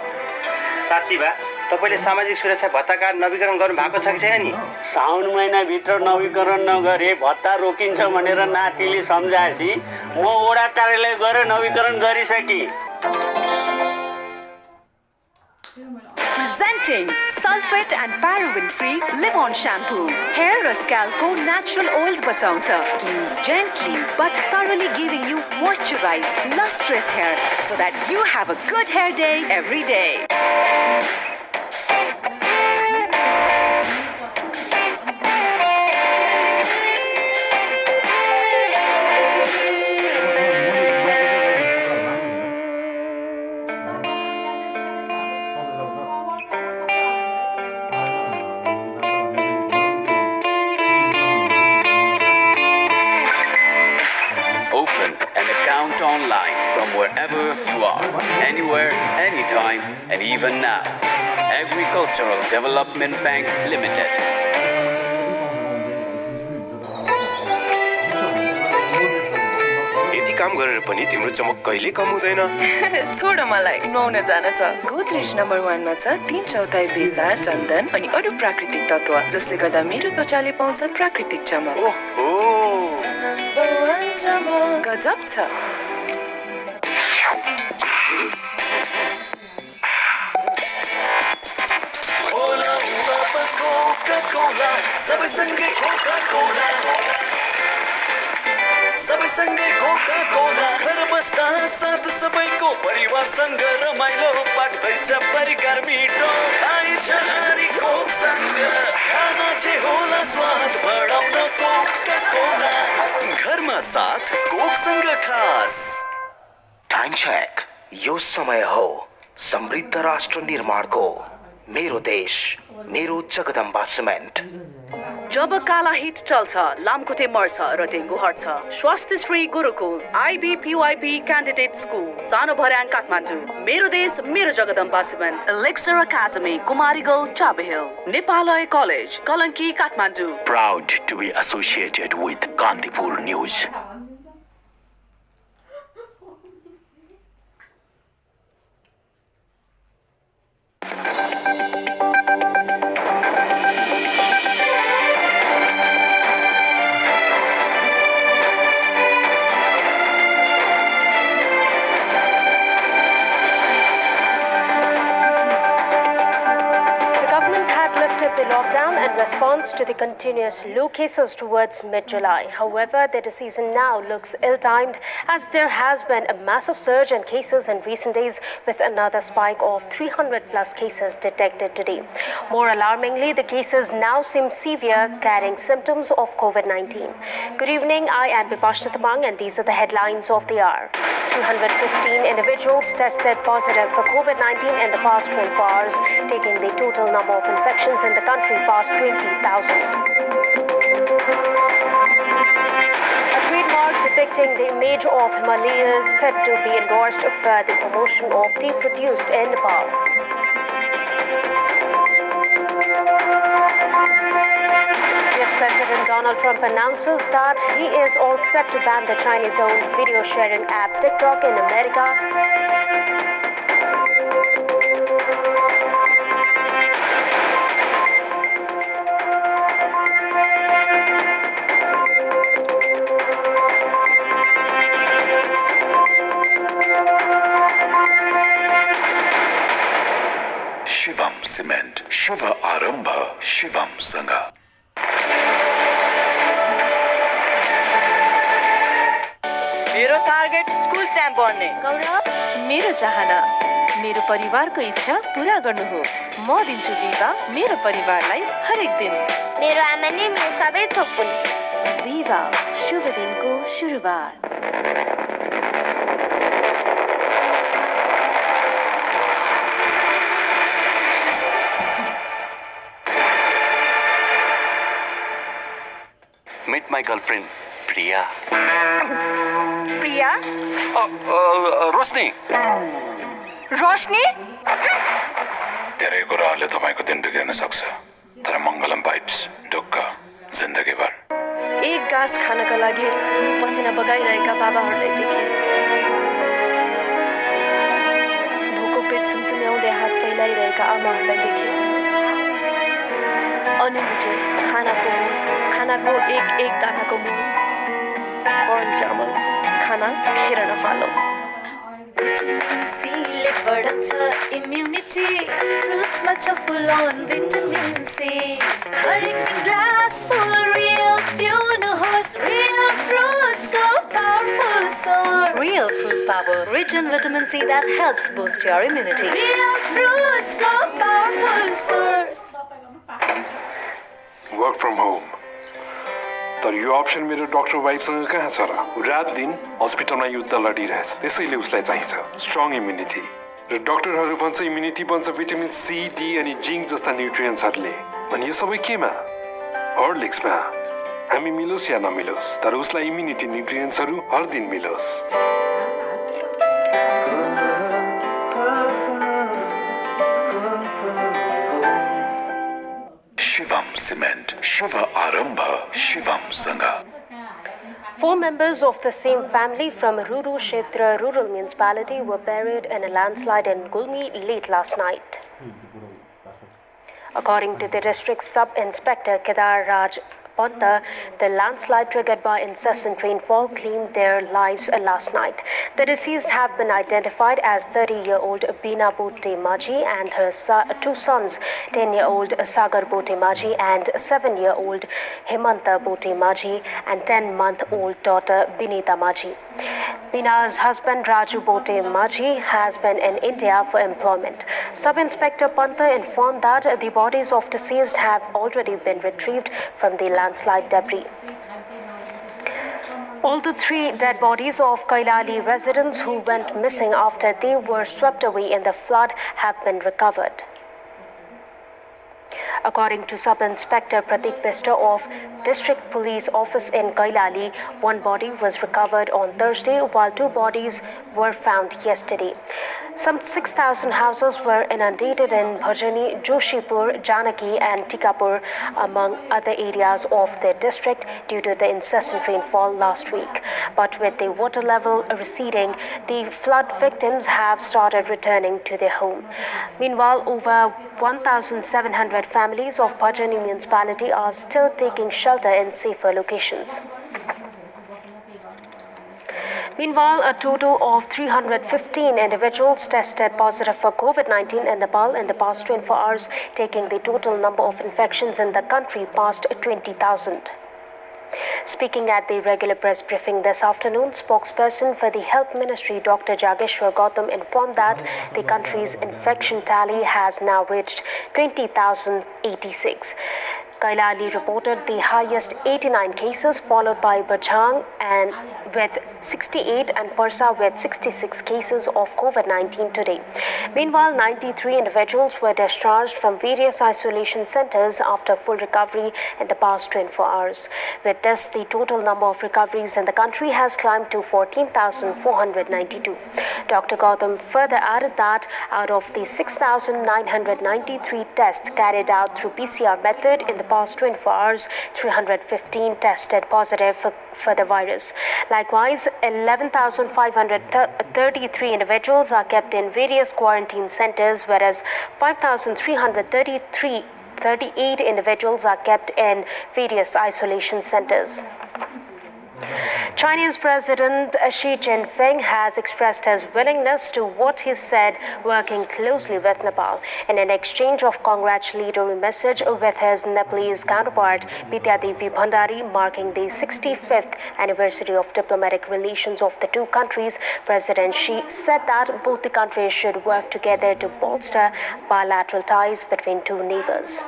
साँच्ची बा तपाईँले सामाजिक सुरक्षा भत्ता कार्ड नवीकरण गर्नु भएको छ कि छैन नि साउन महिनाभित्र नवीकरण नगरे भत्ता रोकिन्छ भनेर नातिले सम्झाएपछि म वडा कार्यालय गएर नवीकरण गरिसकेँ Presenting sulfate and paraben free live-on shampoo. Hair र scalp को natural oils बचाउँछ. Cleans gently but thoroughly giving you moisturized, lustrous hair so that you have a good hair day every day. Online from wherever you are, anywhere, anytime, and even now. Agricultural Development Bank Limited. यति काम गरेर पनि तिम्रो चमक कहिले कम हुँदैन छोड मलाई नुहाउन जान छ गोदरेज नम्बर 1 मा छ 3/4 बेसार चन्दन अनि अरू प्राकृतिक तत्व जसले गर्दा मेरो त्वचाले पाउँछ प्राकृतिक चमक नम्बर 1 चमक गजब छ सबैसँगै कोका कोला घर बस्दा साथ सबैको परिवारसँग रमाइलो पाक्दैछ परिकार मिठो खाइन्छ हारी कोकसँग खाना चाहिँ होला स्वाद बढाउन कोका कोला घरमा साथ कोकसँग खास टाइम चेक यो समय हो समृद्ध राष्ट्र निर्माणको मेरो देश मेरो जगदम्बा सिमेन्ट जब काला हिट चल्छ लामखुट्टे मर्छ र डेङ्गु हट्छ स्वास्थ्य Shri Gurukul IBPYP candidate school Sano Bharyang Kathmandu मेरो देश मेरो Jagadamba cement lecture academy Kumarigal Chabahil Nepalaya college Kalanki Kathmandu Proud to be associated with Kantipur News. lockdown in response to the continuous low cases towards mid-July. However, the decision now looks ill-timed as there has been a massive surge in cases in recent days with another spike of 300+ cases detected today. More alarmingly, the cases now seem severe, carrying symptoms of COVID-19. Good evening, I am Bipashta Tamang and these are the headlines of the hour. 315 individuals tested positive for COVID-19 in the past 24 hours, taking the total number of infections in the country past 20,000. A trademark depicting the image of Himalayas said to be endorsed for the promotion of tea produced in Nepal. US President Donald Trump announces that he is all set to ban the Chinese-owned video sharing app TikTok in America. Shivam cement शुभ आरम्भ शिवमसँग। मेरो target school champ बन्ने। गौरव, मेरो चाहना मेरो परिवारको इच्छा पूरा गर्नु हो। म दिन्छु विवा मेरो परिवारलाई हरेक दिन। मेरो आमाले मेरो सबै थोकुन्। विवा शुभ दिनको सुरुवात। Meet my girlfriend, Priya. प्रिया? रोशनी। रोशनी? धेरै कुराहरूले तपाईको दिन बिग्रिन सक्छ, तर मङ्गलम पाइप्स ढुक्क जिन्दगीभर। एक गाँस खानका लागि पसिना बगाइरहेका बाबाहरूलाई देखे। भोको पेट सुमसुम्याउँदै हात फैलाइरहेका आमाहरूलाई देखे। अनि मुझे खानाको एक दानाको मोल, कॉर्न चामल खाना खेर नफालो। सीले बढाउँछ इम्युनिटी, फ्रुट्समा छ फुल अन भिटामिन सी। हरेक दिन ग्लास फुल रियल पिउनुहोस्, रियल फ्रुट्सको powerful source. Real fruit power, rich in vitamin C that helps boost your immunity. Real fruitsको powerful source. Work from home, तर यो अप्सन मेरो डक्टर वाइफसँग कहाँ छ र? रात दिन हस्पिटलमा युद्ध लडिरहेछ, त्यसैले उसलाई चाहिन्छ स्ट्रङ इम्युनिटी। र डक्टरहरू भन्छ इम्युनिटी बन्छ भिटामिन सी, डी अनि जिङ्क जस्ता न्युट्रियन्ट्सहरूले। अनि यो सबै केमा? हर्लिक्समा। हामी मिलोस् या नमिलोस्, तर उसलाई इम्युनिटी न्युट्रियन्ट्सहरू हर दिन मिलोस्। शिवम सिमेन्ट शुभ आरम्भ शिवमसँग। 4 members of the same family from Ruru Kshetra Rural Municipality were buried in a landslide in Gulmi late last night. According to the district sub-inspector Kedar Raj Panta, the landslide triggered by incessant rainfall claimed their lives last night. The deceased have been identified as 30-year-old Bina Bote Maji and her 2 sons, 10-year-old Sagar Bote Maji and 7-year-old Himanta Bote Maji and 10-month-old daughter Binita Maji. Bina's husband Raju Bote Maji has been in India for employment. Sub-Inspector Panta informed that the bodies of deceased have already been retrieved from the landslide debris. All the 3 dead bodies of Kailali residents who went missing after they were swept away in the flood have been recovered. According to Sub-Inspector Pratik Pista of District Police Office in Kailali, 1 body was recovered on Thursday while 2 bodies were found yesterday. Some 6,000 houses were inundated in Bhajani, Joshipur, Janaki and Tikapur, among other areas of the district due to the incessant rainfall last week. But with the water level receding, the flood victims have started returning to their home. Meanwhile, over 1,700 families of Bhajani municipality are still taking shelter in safer locations. Meanwhile, a total of 315 individuals tested positive for COVID-19 in Nepal in the past 24 hours, taking the total number of infections in the country past 20,000. Speaking at the regular press briefing this afternoon, spokesperson for the Health Ministry, Dr. Jageshwar Gautam, informed that the country's infection tally has now reached 20,086. Kailali reported the highest 89 cases, followed by Bachang and with 68 and Parsa with 66 cases of COVID-19 today. Meanwhile, 93 individuals were discharged from various isolation centers after full recovery in the past 24 hours. With this, the total number of recoveries in the country has climbed to 14,492. Dr. Gautam further added that out of the 6,993 tests carried out through PCR method in the past 24 hours, 315 tested positive for the virus. Likewise, 11,533 individuals are kept in various quarantine centers, whereas 5,338 individuals are kept in various isolation centers. Chinese President Xi Jinping has expressed his willingness to what he said working closely with Nepal in an exchange of congratulatory message with his Nepalese counterpart Vidyadevi Bhandari, marking the 65th anniversary of diplomatic relations of the two countries. President Xi said that both the countries should work together to bolster bilateral ties between two neighbors.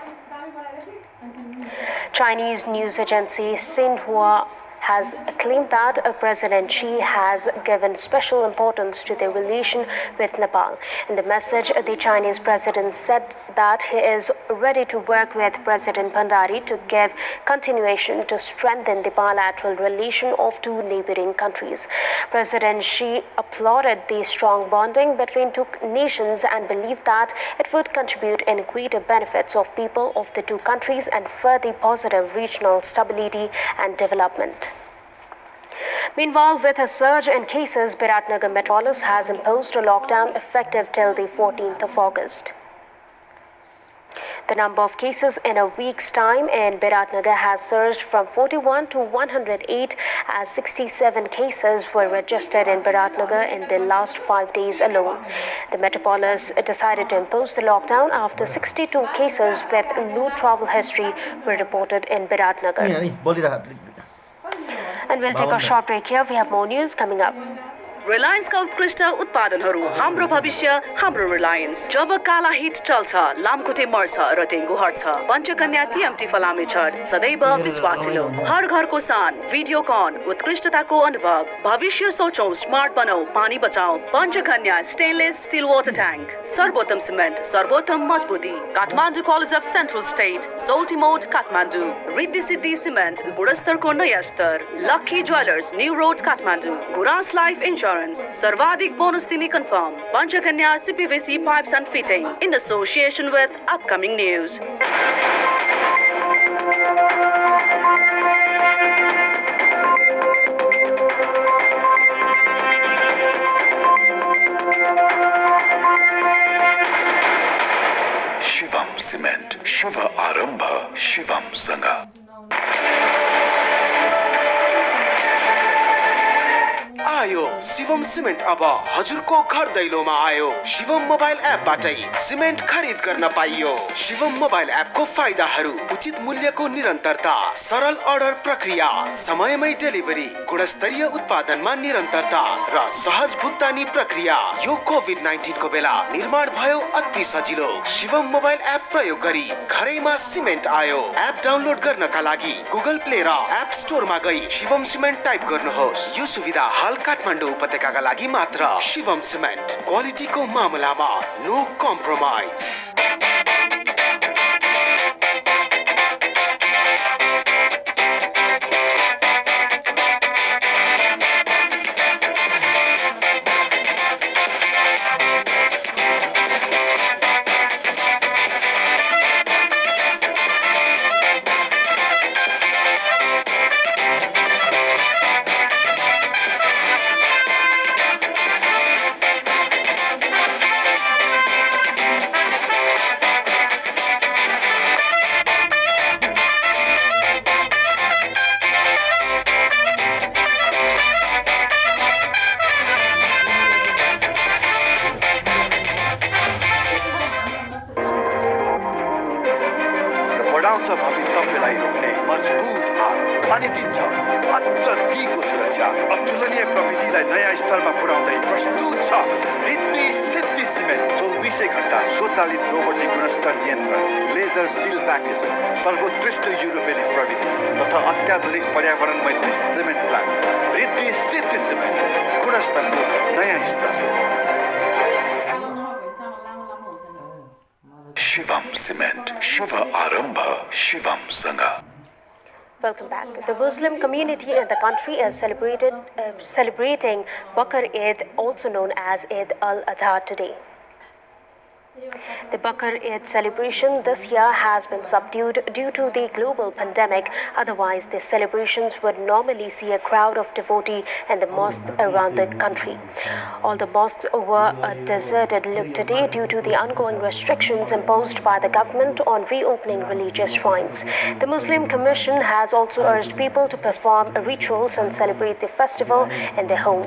Chinese news agency Xinhua has claimed that President Xi has given special importance to their relation with Nepal. In the message, the Chinese president said that he is ready to work with President Bhandari to give continuation to strengthen the bilateral relation of two neighboring countries. President Xi applauded the strong bonding between two nations and believed that it would contribute in greater benefits of people of the two countries and further positive regional stability and development. Meanwhile, with a surge in cases, Biratnagar Metropolis has imposed a lockdown effective till the 14th of August. The number of cases in a week's time in Biratnagar has surged from 41 to 108 as 67 cases were registered in Biratnagar in the last 5 days alone. The Metropolis decided to impose the lockdown after 62 cases with no travel history were reported in Biratnagar. And we'll take a short break here. We have more news coming up. Reliance का उत्कृष्ट उत्पादनहरू हाम्रो भविष्य हाम्रो रिलायंस जब काला hit चल्छ लामखुट्टे मर्छ र डेंगू हट्छ पञ्चकन्या टीएमटी फलामे छड सदैव विश्वासिलो हर घरको सान भिडियोकन उत्कृष्टताको अनुभव भविष्य सोचौं स्मार्ट बनाऊ पानी बचाऊ Panchakanya stainless steel water tank सर्वोत्तम सिमेन्ट सर्वोत्तम मजबुती Kathmandu college of central state Soaltee Mode Kathmandu Riddhi Siddhi cement गुणस्तरको नयाँ स्तर lucky jewellers new road Kathmandu Guras life insurance सर्वाधिक बोनस दिने confirm Panchakanya CPVC pipes and fitting in association with upcoming news. Shivam Cement, Shiva Arambha, Shivam Sanga. आयो Shivam cement अब हजुरको घर दैलोमा आयो शिवम मोबाइल एपबाटै सिमेन्ट खरिद गर्न पाइयो शिवम मोबाइल एपको फाइदाहरू उचित मूल्यको निरन्तरता सरल अर्डर प्रक्रिया समयमै डेलिभरी गुणस्तरीय उत्पादनमा निरन्तरता र सहज भुक्तानी प्रक्रिया यो कोभिड-19 को बेला निर्माण भयो अति सजिलो शिवम मोबाइल एप प्रयोग गरी घरैमा सिमेन्ट आयो एप डाउनलोड गर्नका लागि गुगल प्ले र एप स्टोरमा गई शिवम सिमेन्ट टाइप गर्नुहोस् यो सुविधा हाल काठमाडौँ उपत्यकाका लागि मात्र शिवम सिमेन्ट क्वालिटीको मामलामा नो कम्प्रोमाइज बढाउँछ भवितव्यलाई रोक्ने मजबुत हात अनि दिन्छ अझ दिगो सुरक्षा अतुलनीय प्रविधिलाई नयाँ स्तरमा पुर्याउँदै प्रस्तुत छ रिद्धि सिद्धि सिमेन्ट 24 घण्टा स्वचालित रोबोटिक गुणस्तर नियन्त्रण लेजर सिल प्याकेजिङ सर्वोत्कृष्ट युरोपेली प्रविधि तथा अत्याधुनिक पर्यावरण मैत्री cement plant Riddhi Siddhi cement गुणस्तरको नयाँ स्तर शिवम सिमेन्ट शुभ आरम्भ शिवम सँग Welcome back. The Muslim community in the country is celebrating Bakr Eid, also known as Eid al-Adha today. The Bakr Eid celebration this year has been subdued due to the global pandemic. Otherwise, the celebrations would normally see a crowd of devotees in the mosques around the country. All the mosques were a deserted look today due to the ongoing restrictions imposed by the government on reopening religious shrines. The Muslim Commission has also urged people to perform rituals and celebrate the festival in their home.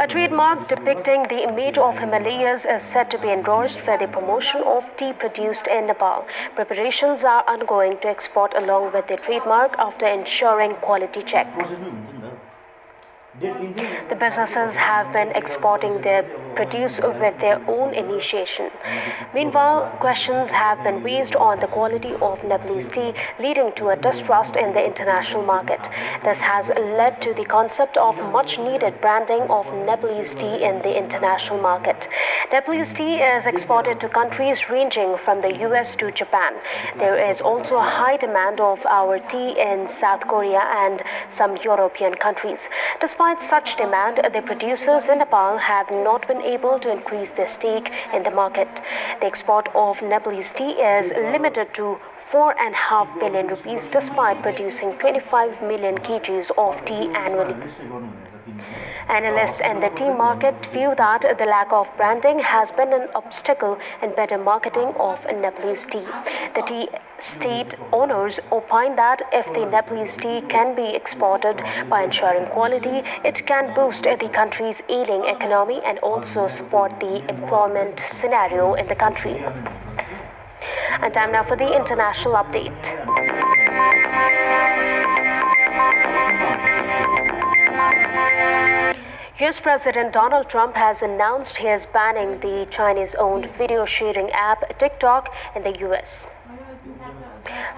A trademark depicting the image of Himalayas is said to be endorsed for the promotion of tea produced in Nepal. Preparations are ongoing to export along with the trademark after ensuring quality check. The businesses have been exporting their produce with their own initiation. Meanwhile, questions have been raised on the quality of Nepalese tea, leading to a distrust in the international market. This has led to the concept of much-needed branding of Nepalese tea in the international market. Nepalese tea is exported to countries ranging from the US to Japan. There is also a high demand of our tea in South Korea and some European countries. Despite such demand, the producers in Nepal have not been able to increase their stake in the market. The export of Nepalese tea is limited to 4.5 billion rupees despite producing 25 million kgs of tea annually. Analysts in the tea market view that the lack of branding has been an obstacle in better marketing of Nepalese tea. The tea state owners opine that if the Nepalese tea can be exported by ensuring quality, it can boost the country's ailing economy and also support the employment scenario in the country. And time now for the international update. US President Donald Trump has announced he is banning the Chinese-owned video sharing app TikTok in the US.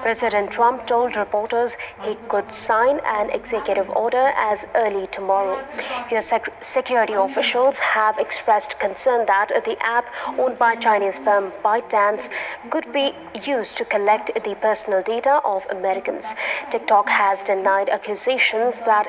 President Trump told reporters he could sign an executive order as early tomorrow. US security officials have expressed concern that the app owned by Chinese firm ByteDance could be used to collect the personal data of Americans. TikTok has denied accusations that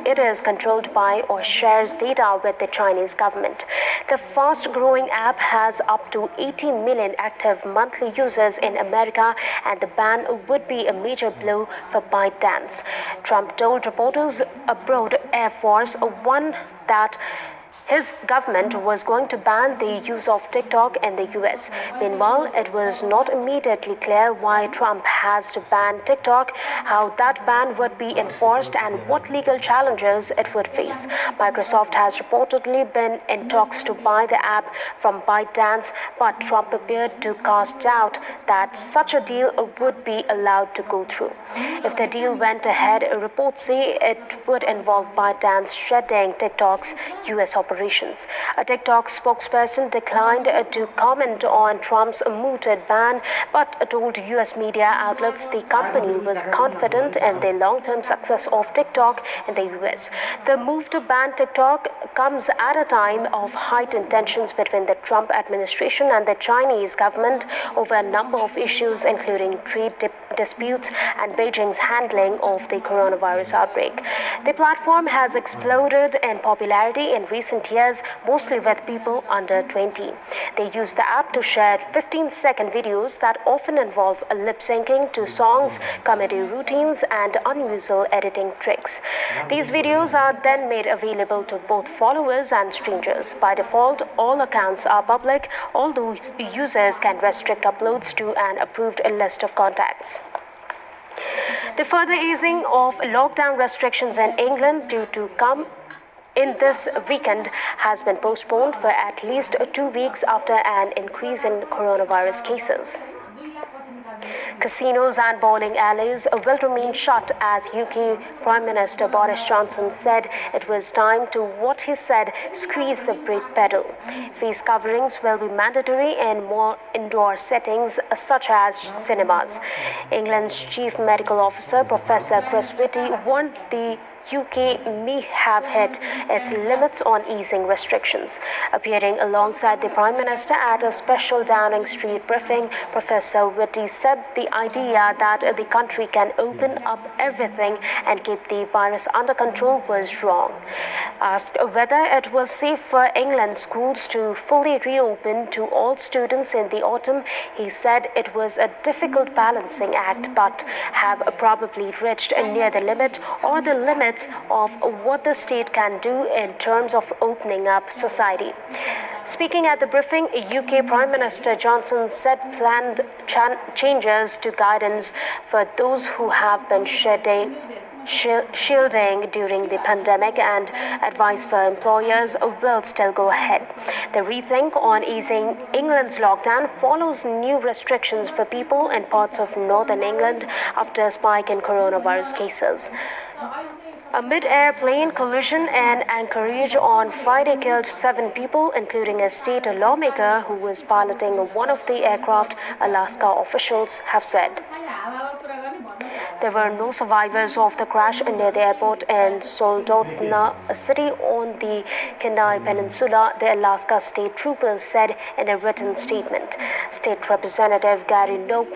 it is controlled by or shares data with the Chinese government. The fast-growing app has up to 80 million active monthly users in America, and the ban would be a major blow for ByteDance. Trump told reporters abroad Air Force One that his government was going to ban the use of TikTok in the US. Meanwhile, it was not immediately clear why Trump has to ban TikTok, how that ban would be enforced, and what legal challenges it would face. Microsoft has reportedly been in talks to buy the app from ByteDance, but Trump appeared to cast doubt that such a deal would be allowed to go through. If the deal went ahead, reports say it would involve ByteDance shedding TikTok's US operations. A TikTok spokesperson declined to comment on Trump's mooted ban, but told US media outlets the company was confident in the long-term success of TikTok in the US. The move to ban TikTok comes at a time of heightened tensions between the Trump administration and the Chinese government over a number of issues, including trade disputes and Beijing's handling of the coronavirus outbreak. The platform has exploded in popularity in recent years, mostly with people under 20. They use the app to share 15-second videos that often involve lip syncing to songs, comedy routines, and unusual editing tricks. These videos are then made available to both followers and strangers. By default, all accounts are public, although users can restrict uploads to an approved list of contacts. The further easing of lockdown restrictions in England due to come in this weekend has been postponed for at least 2 weeks after an increase in coronavirus cases. Casinos and bowling alleys will remain shut as UK Prime Minister Boris Johnson said it was time to, what he said, squeeze the brake pedal. Face coverings will be mandatory in more indoor settings such as cinemas. England's Chief Medical Officer Professor Chris Whitty warned the UK may have hit its limits on easing restrictions. Appearing alongside the Prime Minister at a special Downing Street briefing, Professor Whitty said the idea that the country can open up everything and keep the virus under control was wrong. Asked whether it was safe for England's schools to fully reopen to all students in the autumn, he said it was a difficult balancing act but have probably reached near the limit or the limits of what the state can do in terms of opening up society. Speaking at the briefing, UK Prime Minister Johnson said planned changes to guidance for those who have been shielding during the pandemic and advice for employers will still go ahead. The rethink on easing England's lockdown follows new restrictions for people in parts of northern England after a spike in coronavirus cases. A mid-air plane collision in Anchorage on Friday killed 7 people, including a state lawmaker who was piloting one of the aircraft, Alaska officials have said. There were no survivors of the crash near the airport in Soldotna, a city on the Kenai Peninsula, the Alaska State Troopers said in a written statement. State Representative Gary Nope,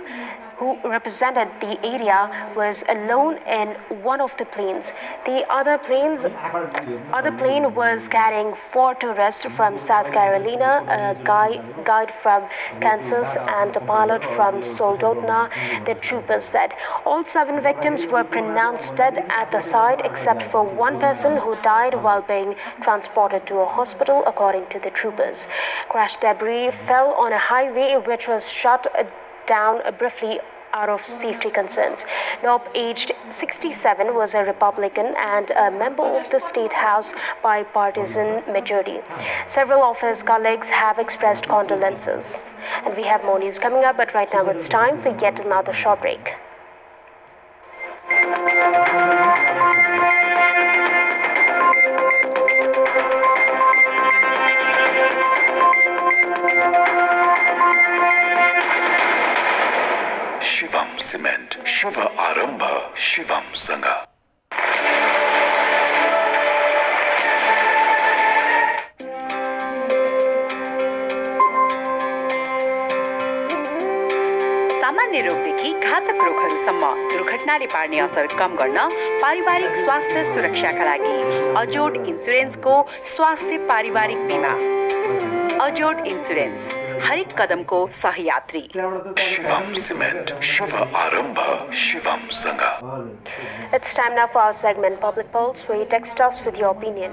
who represented the area, was alone in one of the planes. The other plane was carrying 4 tourists from South Carolina, a guide from Kansas, and a pilot from Soldotna, the troopers said. All 7 victims were pronounced dead at the site, except for one person who died while being transported to a hospital, according to the troopers. Crash debris fell on a highway which was shut down briefly out of safety concerns. Knob, aged 67, was a Republican and a member of the State House by partisan majority. Several of his colleagues have expressed condolences. And we have more news coming up, but right now it's time for yet another short break. Shivam cement शुभ आरंभ शिवम संग सामान्य रोगदेखि घातक रोगहरूसम्म दुर्घटनाले पार्ने असर कम गर्न पारिवारिक स्वास्थ्य सुरक्षाका लागि अजोड इन्सुरेन्सको स्वास्थ्य पारिवारिक बीमा। अजोड इन्सुरेन्स, हरेक कदमको सहयात्री। शिवम सिमेंट शुभ आरंभ शिवम संग। It's time now for our segment Public Pulse, where you text us with your opinion.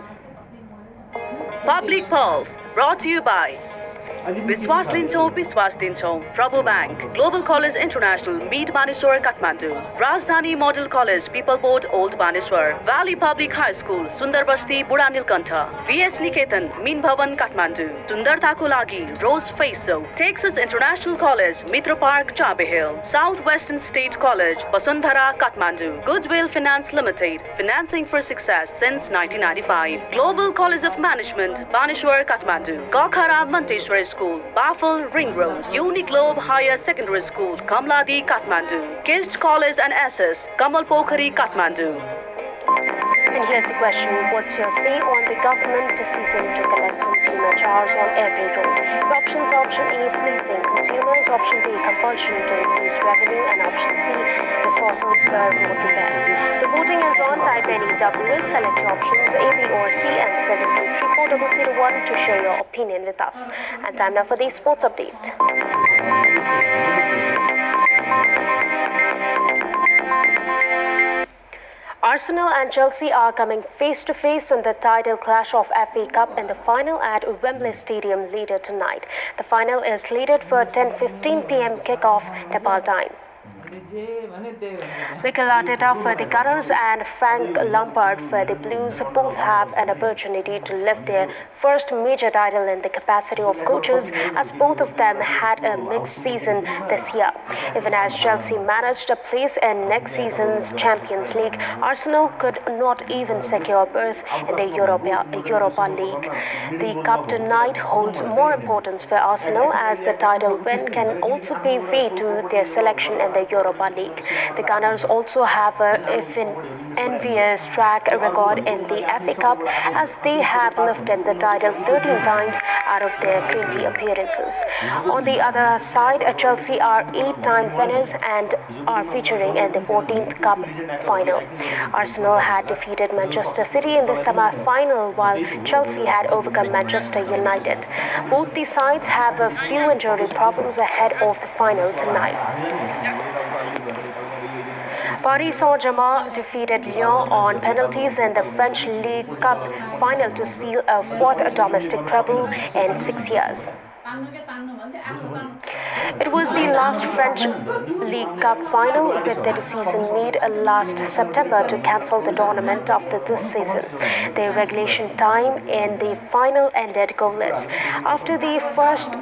Public Pulse, brought to you by विश्वास लिन्छौं, विश्वास दिन्छौं। Prabhu bank, global college international, mid Baneshwar, Kathmandu. Rajdhani model college, Pipal board, old Baneshwar. Valley public high school, Sundar Basti, बुढा Neelkanth. VS निकेतन, mean भवन, काठमाडौँ। सुन्दरताको लागि rose face soap. Texas international college, Mitra park, Chabahil. South western state college, Vasundhara, Kathmandu. Goodwill finance limited, financing for success since 1995. Global College of Management, Baneshwar, Kathmandu. गखरा मन्टेश्वर School, Baffle, Ring Road, Uniglobe Higher Secondary School, Kamladi, Kathmandu, Kist College and SS, Kamal Pokhari, Kathmandu. And here's the question: what's your say on the government decision to collect consumer charge on every road? The options: option A, fleecing consumers; option B, compulsion to increase revenue; and option C, resources for road repair. The voting is on. Type any WS, select options A, B, or C, and send it to 34001 to share your opinion with us. And time now for the sports update. Arsenal and Chelsea are coming face-to-face in the title clash of FA Cup in the final at Wembley Stadium later tonight. The final is slated for 10:15 p.m. kickoff Nepal time. Mikel Arteta for the Gunners and Frank Lampard for the Blues both have an opportunity to lift their first major title in the capacity of coaches, as both of them had a mixed season this year. Even as Chelsea managed a place in next season's Champions League, Arsenal could not even secure a berth in the Europa League. The cup tonight holds more importance for Arsenal, as the title win can also pave way to their selection in the Europa League. The Gunners also have an envious track record in the FA Cup, as they have lifted the title 13 times out of their 20 appearances. On the other side, Chelsea are 8-time winners and are featuring in the 14th Cup final. Arsenal had defeated Manchester City in the semi-final, while Chelsea had overcome Manchester United. Both the sides have a few injury problems ahead of the final tonight. Paris Saint-Germain defeated Lyon on penalties in the French League Cup final to seal a fourth domestic treble in 6 years. It was the last French League Cup final, with the decision made last September to cancel the tournament after this season. The regulation time in the final ended goalless. After the first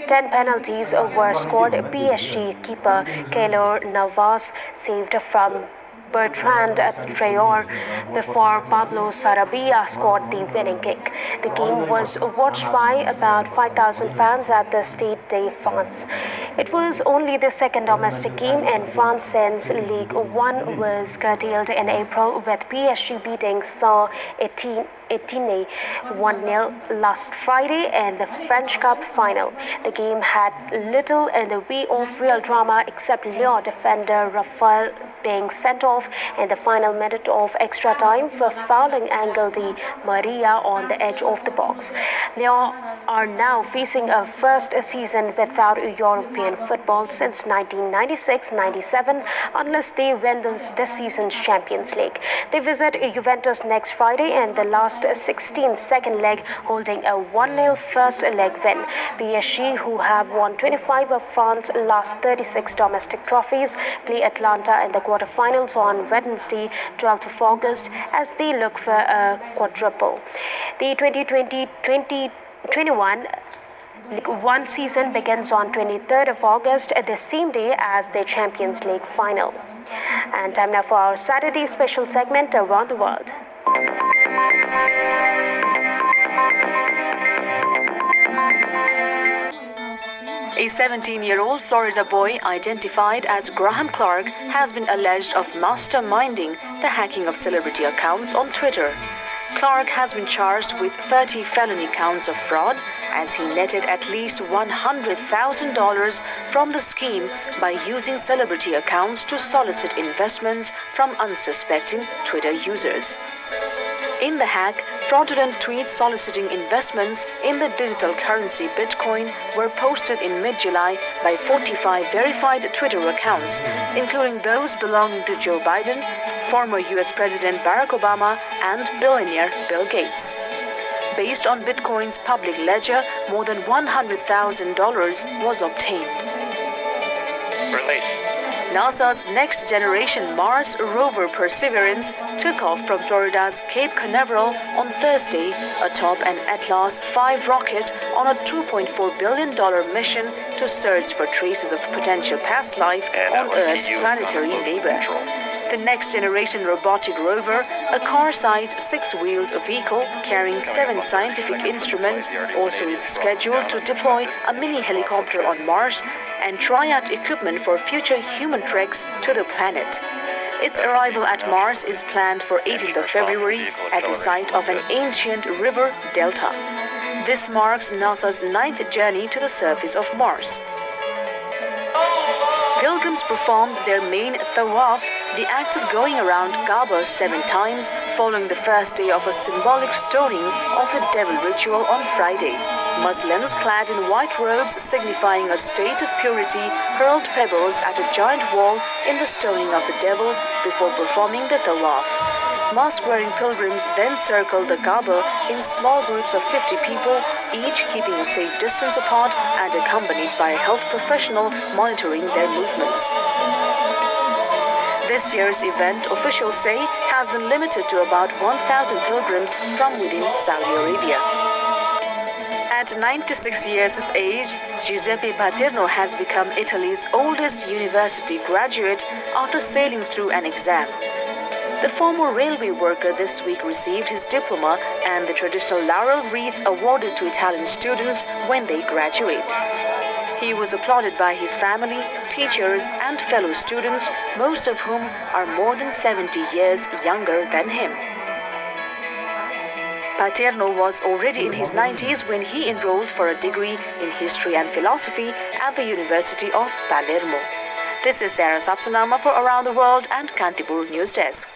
10 penalties were scored, PSG keeper Keylor Navas saved from Bertrand Traore before Pablo Sarabia scored the winning kick. The game was watched by about 5,000 fans at the Stade de France. It was only the second domestic game in France since Ligue 1 was curtailed in April, with PSG beating Saint-Etienne 1-0 last Friday in the French Cup final. The game had little in the way of real drama, except Lyon defender Raphael being sent off in the final minute of extra time for fouling Angel Di Maria on the edge of the box. Lyon are now facing a first season without European football since 1996-97, unless they win this season's Champions League. They visit Juventus next Friday in the last 16 second leg, holding a 1-0 first leg win. PSG, who have won 25 of France's last 36 domestic trophies, play Atlanta in the quarterfinals on Wednesday, 12th of August, as they look for a quadruple. The 2020-2021 League 1 season begins on 23rd of August, the same day as the Champions League final. And time now for our Saturday special segment, Around the World. A 17-year-old Florida boy identified as Graham Clark has been alleged of masterminding the hacking of celebrity accounts on Twitter. Clark has been charged with 30 felony counts of fraud, as he netted at least $100,000 from the scheme by using celebrity accounts to solicit investments from unsuspecting Twitter users. In the hack, fraudulent tweets soliciting investments in the digital currency Bitcoin were posted in mid-July by 45 verified Twitter accounts, including those belonging to Joe Biden, former US President Barack Obama, and billionaire Bill Gates. Based on Bitcoin's public ledger, more than $100,000 was obtained. NASA's next-generation Mars rover Perseverance took off from Florida's Cape Canaveral on Thursday atop an Atlas V rocket on a $2.4 billion mission to search for traces of potential past life on Earth's planetary neighbor. The next-generation robotic rover, a car-sized six-wheeled vehicle carrying 7 scientific instruments, also is scheduled to deploy a mini-helicopter on Mars and try out equipment for future human treks to the planet. Its arrival at Mars is planned for 18th of February at the site of an ancient river delta. This marks NASA's 9th journey to the surface of Mars. Pilgrims performed their main tawaf, the act of going around Kaaba 7 times, following the first day of a symbolic stoning of the devil ritual on Friday. Muslims clad in white robes signifying a state of purity hurled pebbles at a giant wall in the stoning of the devil before performing the tawaf. Mask-wearing pilgrims then circled the Kaaba in small groups of 50 people, each keeping a safe distance apart and accompanied by a health professional monitoring their movements. This year's event, officials say, has been limited to about 1,000 pilgrims from within Saudi Arabia. At 96 years of age, Giuseppe Paterno has become Italy's oldest university graduate after sailing through an exam. The former railway worker this week received his diploma and the traditional laurel wreath awarded to Italian students when they graduate. He was applauded by his family, teachers, and fellow students, most of whom are more than 70 years younger than him. Paterno was already in his 90s when he enrolled for a degree in history and philosophy at the University of Palermo. This is Sarah Sapsanama for Around the World and Kantipur News Desk.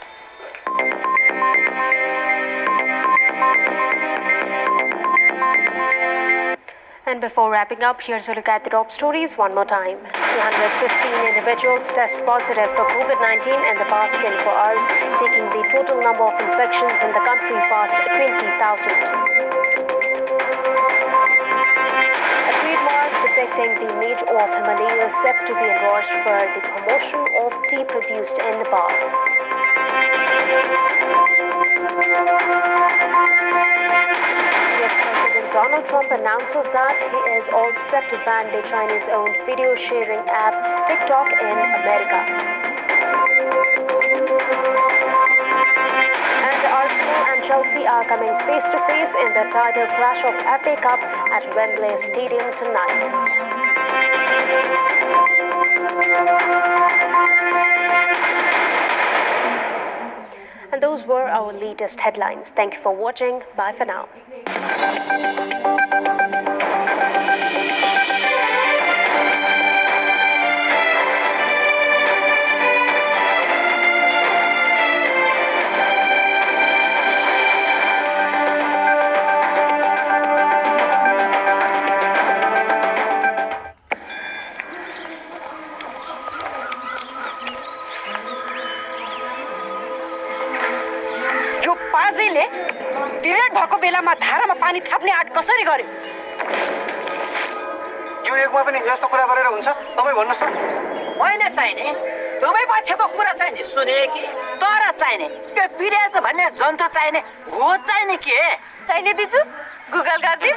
And before wrapping up, here's a look at the top stories one more time. 215 individuals test positive for COVID-19 in the past 24 hours, taking the total number of infections in the country past 20,000. A trademark depicting the image of Himalayas set to be endorsed for the promotion of tea produced in Nepal. Donald Trump announces that he is all set to ban the Chinese-owned video-sharing app TikTok in America. And Arsenal and Chelsea are coming face-to-face in the title clash of FA Cup at Wembley Stadium tonight. And those were our latest headlines. Thank you for watching. Bye for now. Period भएको बेलामा धारामा पानी थाप्ने आँट कसरी गर्यो? यो एकमा पनि यस्तो कुरा गरेर हुन्छ? तपाईँ भन्नुहोस् त। मैले चाहिने दुवै पक्षको कुरा चाहिने सुने कि तर चाहिने यो पिरियड भन्ने जन्तु चाहिने हो चाहिने के चाहिने दिजु गुगल गर्दिम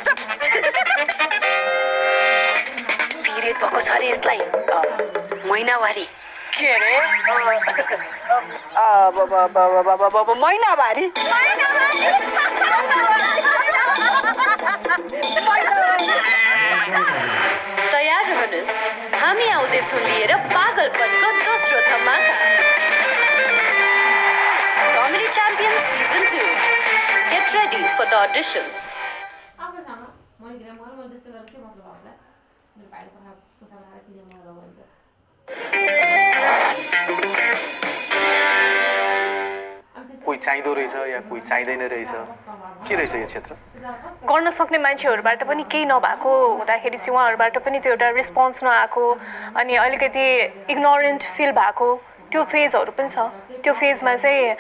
पिरियड भएको छ अरे यसलाई महिनावारी के रे महिनावारी तयार रहनुहोस् हामी आउँदैछौँ लिएर पागलपनको दोस्रो धमाका comedy champion season 2 get ready for the auditions कोही चाहिँदो रहेछ या कोही चाहिँदैन रहेछ के रहेछ यो क्षेत्र गर्न सक्ने मान्छेहरूबाट पनि केही नभएको हुँदाखेरि चाहिँ उहाँहरूबाट पनि त्यो एउटा रेस्पोन्स नआएको अनि अलिकति इग्नोरेन्ट फिल भएको त्यो फेजहरू पनि छ त्यो फेजमा चाहिँ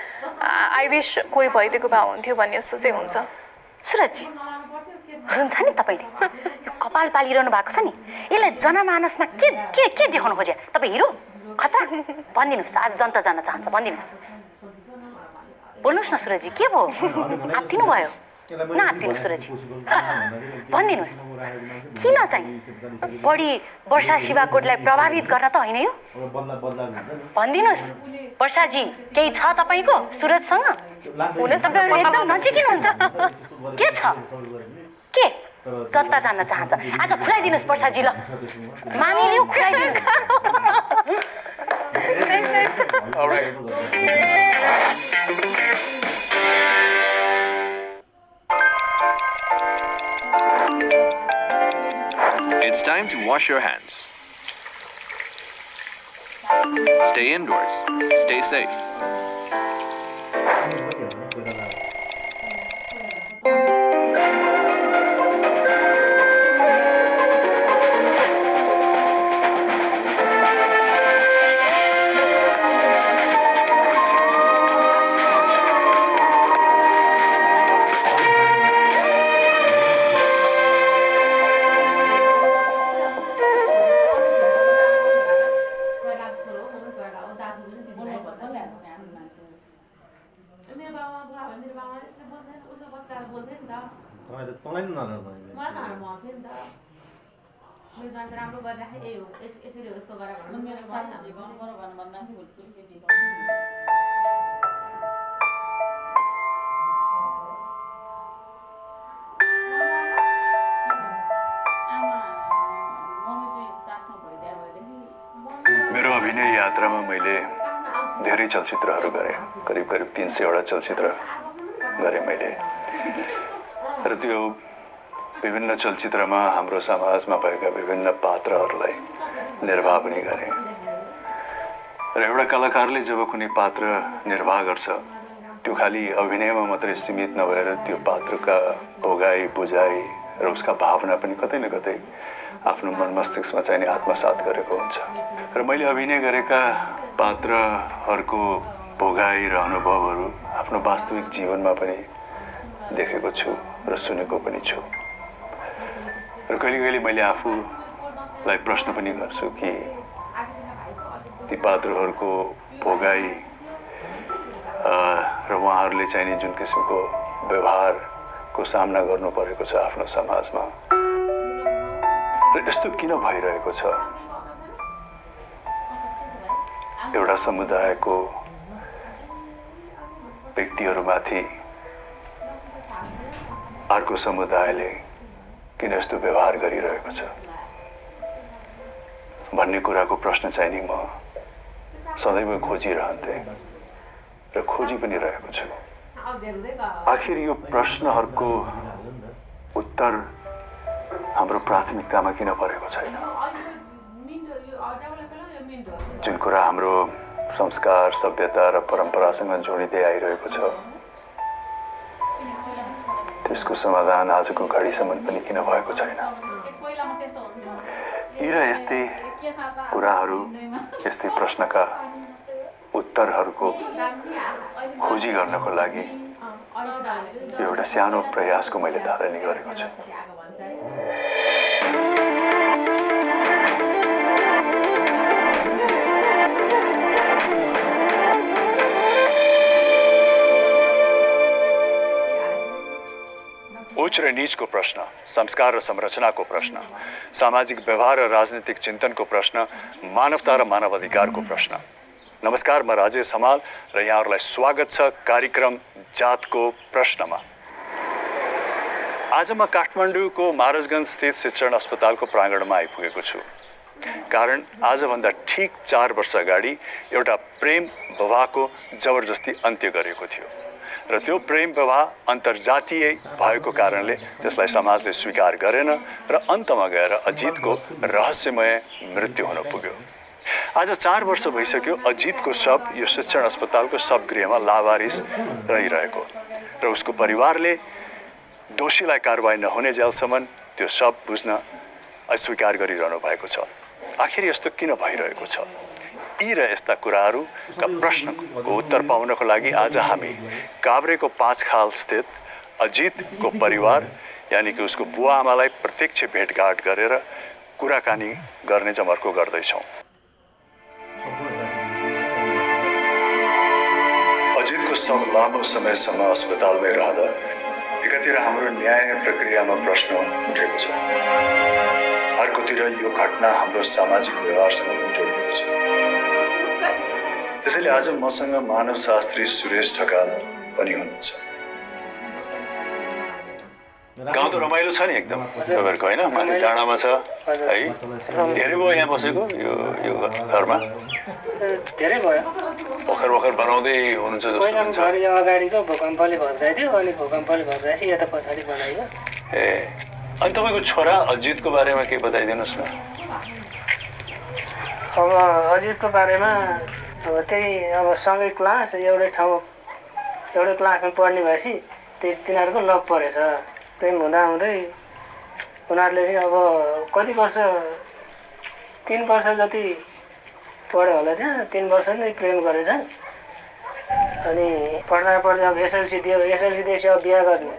आई विश कोही भइदिएको भए हुन्थ्यो भन्ने जस्तो चाहिँ हुन्छ सुरजी जुन छ नि तपाईँले यो कपाल पालिरहनु भएको छ नि यसलाई जनमानसमा के के के देखाउनु खोज्यो तपाईँ हिरो खतरा भनिदिनुहोस् आज जनता जान्न चाहन्छ भनिदिनुहोस् बोल्नुहोस् न सुरजी के भयो आत्तिनु भयो नआत्तिनु सुरजी भनिदिनुहोस् किन चाहिँ बढी वर्षा शिवाकोटलाई प्रभावित गर्न त होइन यो भनिदिनुहोस् वर्षाजी केही छ तपाईँको सुरजसँग हुनसक्छ एकदम नजिकै हुनुहुन्छ के छ के जनता जान्न चाहन्छ आज खुलाइदिनुहोस् वर्षाजी ल मानिलियो खुलाइदिनुहोस् It's time to wash your hands. Stay indoors. Stay safe. मेरो अभिनय यात्रामा मैले धेरै चलचित्रहरू गरेँ करिब करिब 300वटा चलचित्र गरेँ मैले र त्यो विभिन्न चलचित्रमा हाम्रो समाजमा भएका विभिन्न पात्रहरूलाई निर्वाह पनि गरेँ र एउटा कलाकारले जब कुनै पात्र निर्वाह गर्छ त्यो खालि अभिनयमा मात्रै सीमित नभएर त्यो पात्रका भोगाई बुझाइ र उसका भावना पनि कतै न कतै आफ्नो मन मस्तिष्कमा चाहिने आत्मसात गरेको हुन्छ र मैले अभिनय गरेका पात्रहरूको भोगाई र अनुभवहरू आफ्नो वास्तविक जीवनमा पनि देखेको छु र सुनेको पनि छु र कहिले कहिले मैले आफूलाई प्रश्न पनि गर्छु कि ती पात्रहरूको भोगाई र उहाँहरूले चाहिने जुन किसिमको व्यवहारको सामना गर्नु परेको छ आफ्नो समाजमा र यस्तो किन भइरहेको छ एउटा समुदायको व्यक्तिहरूमाथि अर्को समुदायले किन यस्तो व्यवहार गरिरहेको छ भन्ने कुराको प्रश्न चाहिँ नि म सदैव खोजिरहन्थेँ र खोजी पनि रहेको छु आखिर यो प्रश्नहरूको उत्तर हाम्रो प्राथमिकतामा किन परेको छैन जुन कुरा हाम्रो संस्कार सभ्यता र परम्परासँग जोडिँदै आइरहेको छ त्यसको समाधान आजको घडीसम्म पनि किन भएको छैन यी र यस्तै कुराहरू यस्तै प्रश्नका उत्तरहरूको खोजी गर्नको लागि एउटा सानो प्रयासको मैले थालनी गरेको छु उच्च र नीचको प्रश्न संस्कार र संरचनाको प्रश्न सामाजिक व्यवहार र राजनीतिक चिन्तनको प्रश्न मानवता र मानवाधिकारको प्रश्न नमस्कार म राजेश हमाल र यहाँहरूलाई स्वागत छ कार्यक्रम जातको प्रश्नमा आज म काठमाडौँको महाराजगञ्ज स्थित शिक्षण अस्पतालको प्राङ्गणमा आइपुगेको छु कारण आजभन्दा ठिक 4 वर्ष अगाडि एउटा प्रेम विवाहको जबरजस्ती अन्त्य गरेको थियो र त्यो प्रेम विवाह अन्तर्जातीय भएको कारणले त्यसलाई समाजले स्वीकार गरेन र अन्तमा गएर अजितको रहस्यमय मृत्यु हुन पुग्यो आज 4 वर्ष भइसक्यो अजितको शव यो शिक्षण अस्पतालको शवगृहमा लावारिस रहिरहेको र उसको परिवारले दोषीलाई कारबाही नहुने जेलसम्म त्यो शव बुझ्न अस्वीकार गरिरहनु भएको छ आखिर यस्तो किन भइरहेको छ यी र यस्ता कुराहरूका प्रश्नको उत्तर पाउनको लागि आज हामी काभ्रेको 5 खाल स्थित अजितको परिवार यानि कि उसको बुवा आमालाई प्रत्यक्ष भेटघाट गरेर कुराकानी गर्ने जमर्को गर्दैछौँ अजितको शव लामो समयसम्म अस्पतालमै रहँदा एकातिर हाम्रो न्याय प्रक्रियामा प्रश्न उठेको छ अर्कोतिर यो घटना हाम्रो सामाजिक व्यवहारसँग पनि जोडिएको छ त्यसैले आज मसँग मानवशास्त्री सुरेश ढकाल पनि हुनुहुन्छ गाउँ त रमाइलो छ नि एकदम तपाईँहरूको होइन माथि डाँडामा छ है धेरै भयो यहाँ बसेको यो घरमा धेरै भयो भर्खर बनाउँदै हुनुहुन्छ जस्तो हुन्छ अगाडिको भूकम्पले भर्दै थियो अनि भूकम्पले भर्दाखेरि यता पछाडि बनाइयो ए अनि तपाईँको छोरा अजितको बारेमा केही बताइदिनुहोस् न अब अजितको बारेमा अब त्यही अब सँगै क्लास एउटै क्लासमा पढ्ने भएपछि तिनीहरूको लभ परेछ प्रेम हुँदै उनीहरूले चाहिँ अब कति वर्ष 3 वर्ष जति पढ्यो होला त्यहाँ 3 वर्ष नै प्रेम गरेछ अनि पढ्दा अब एसएलसी दियो एसएलसी दिएपछि अब बिहा गर्ने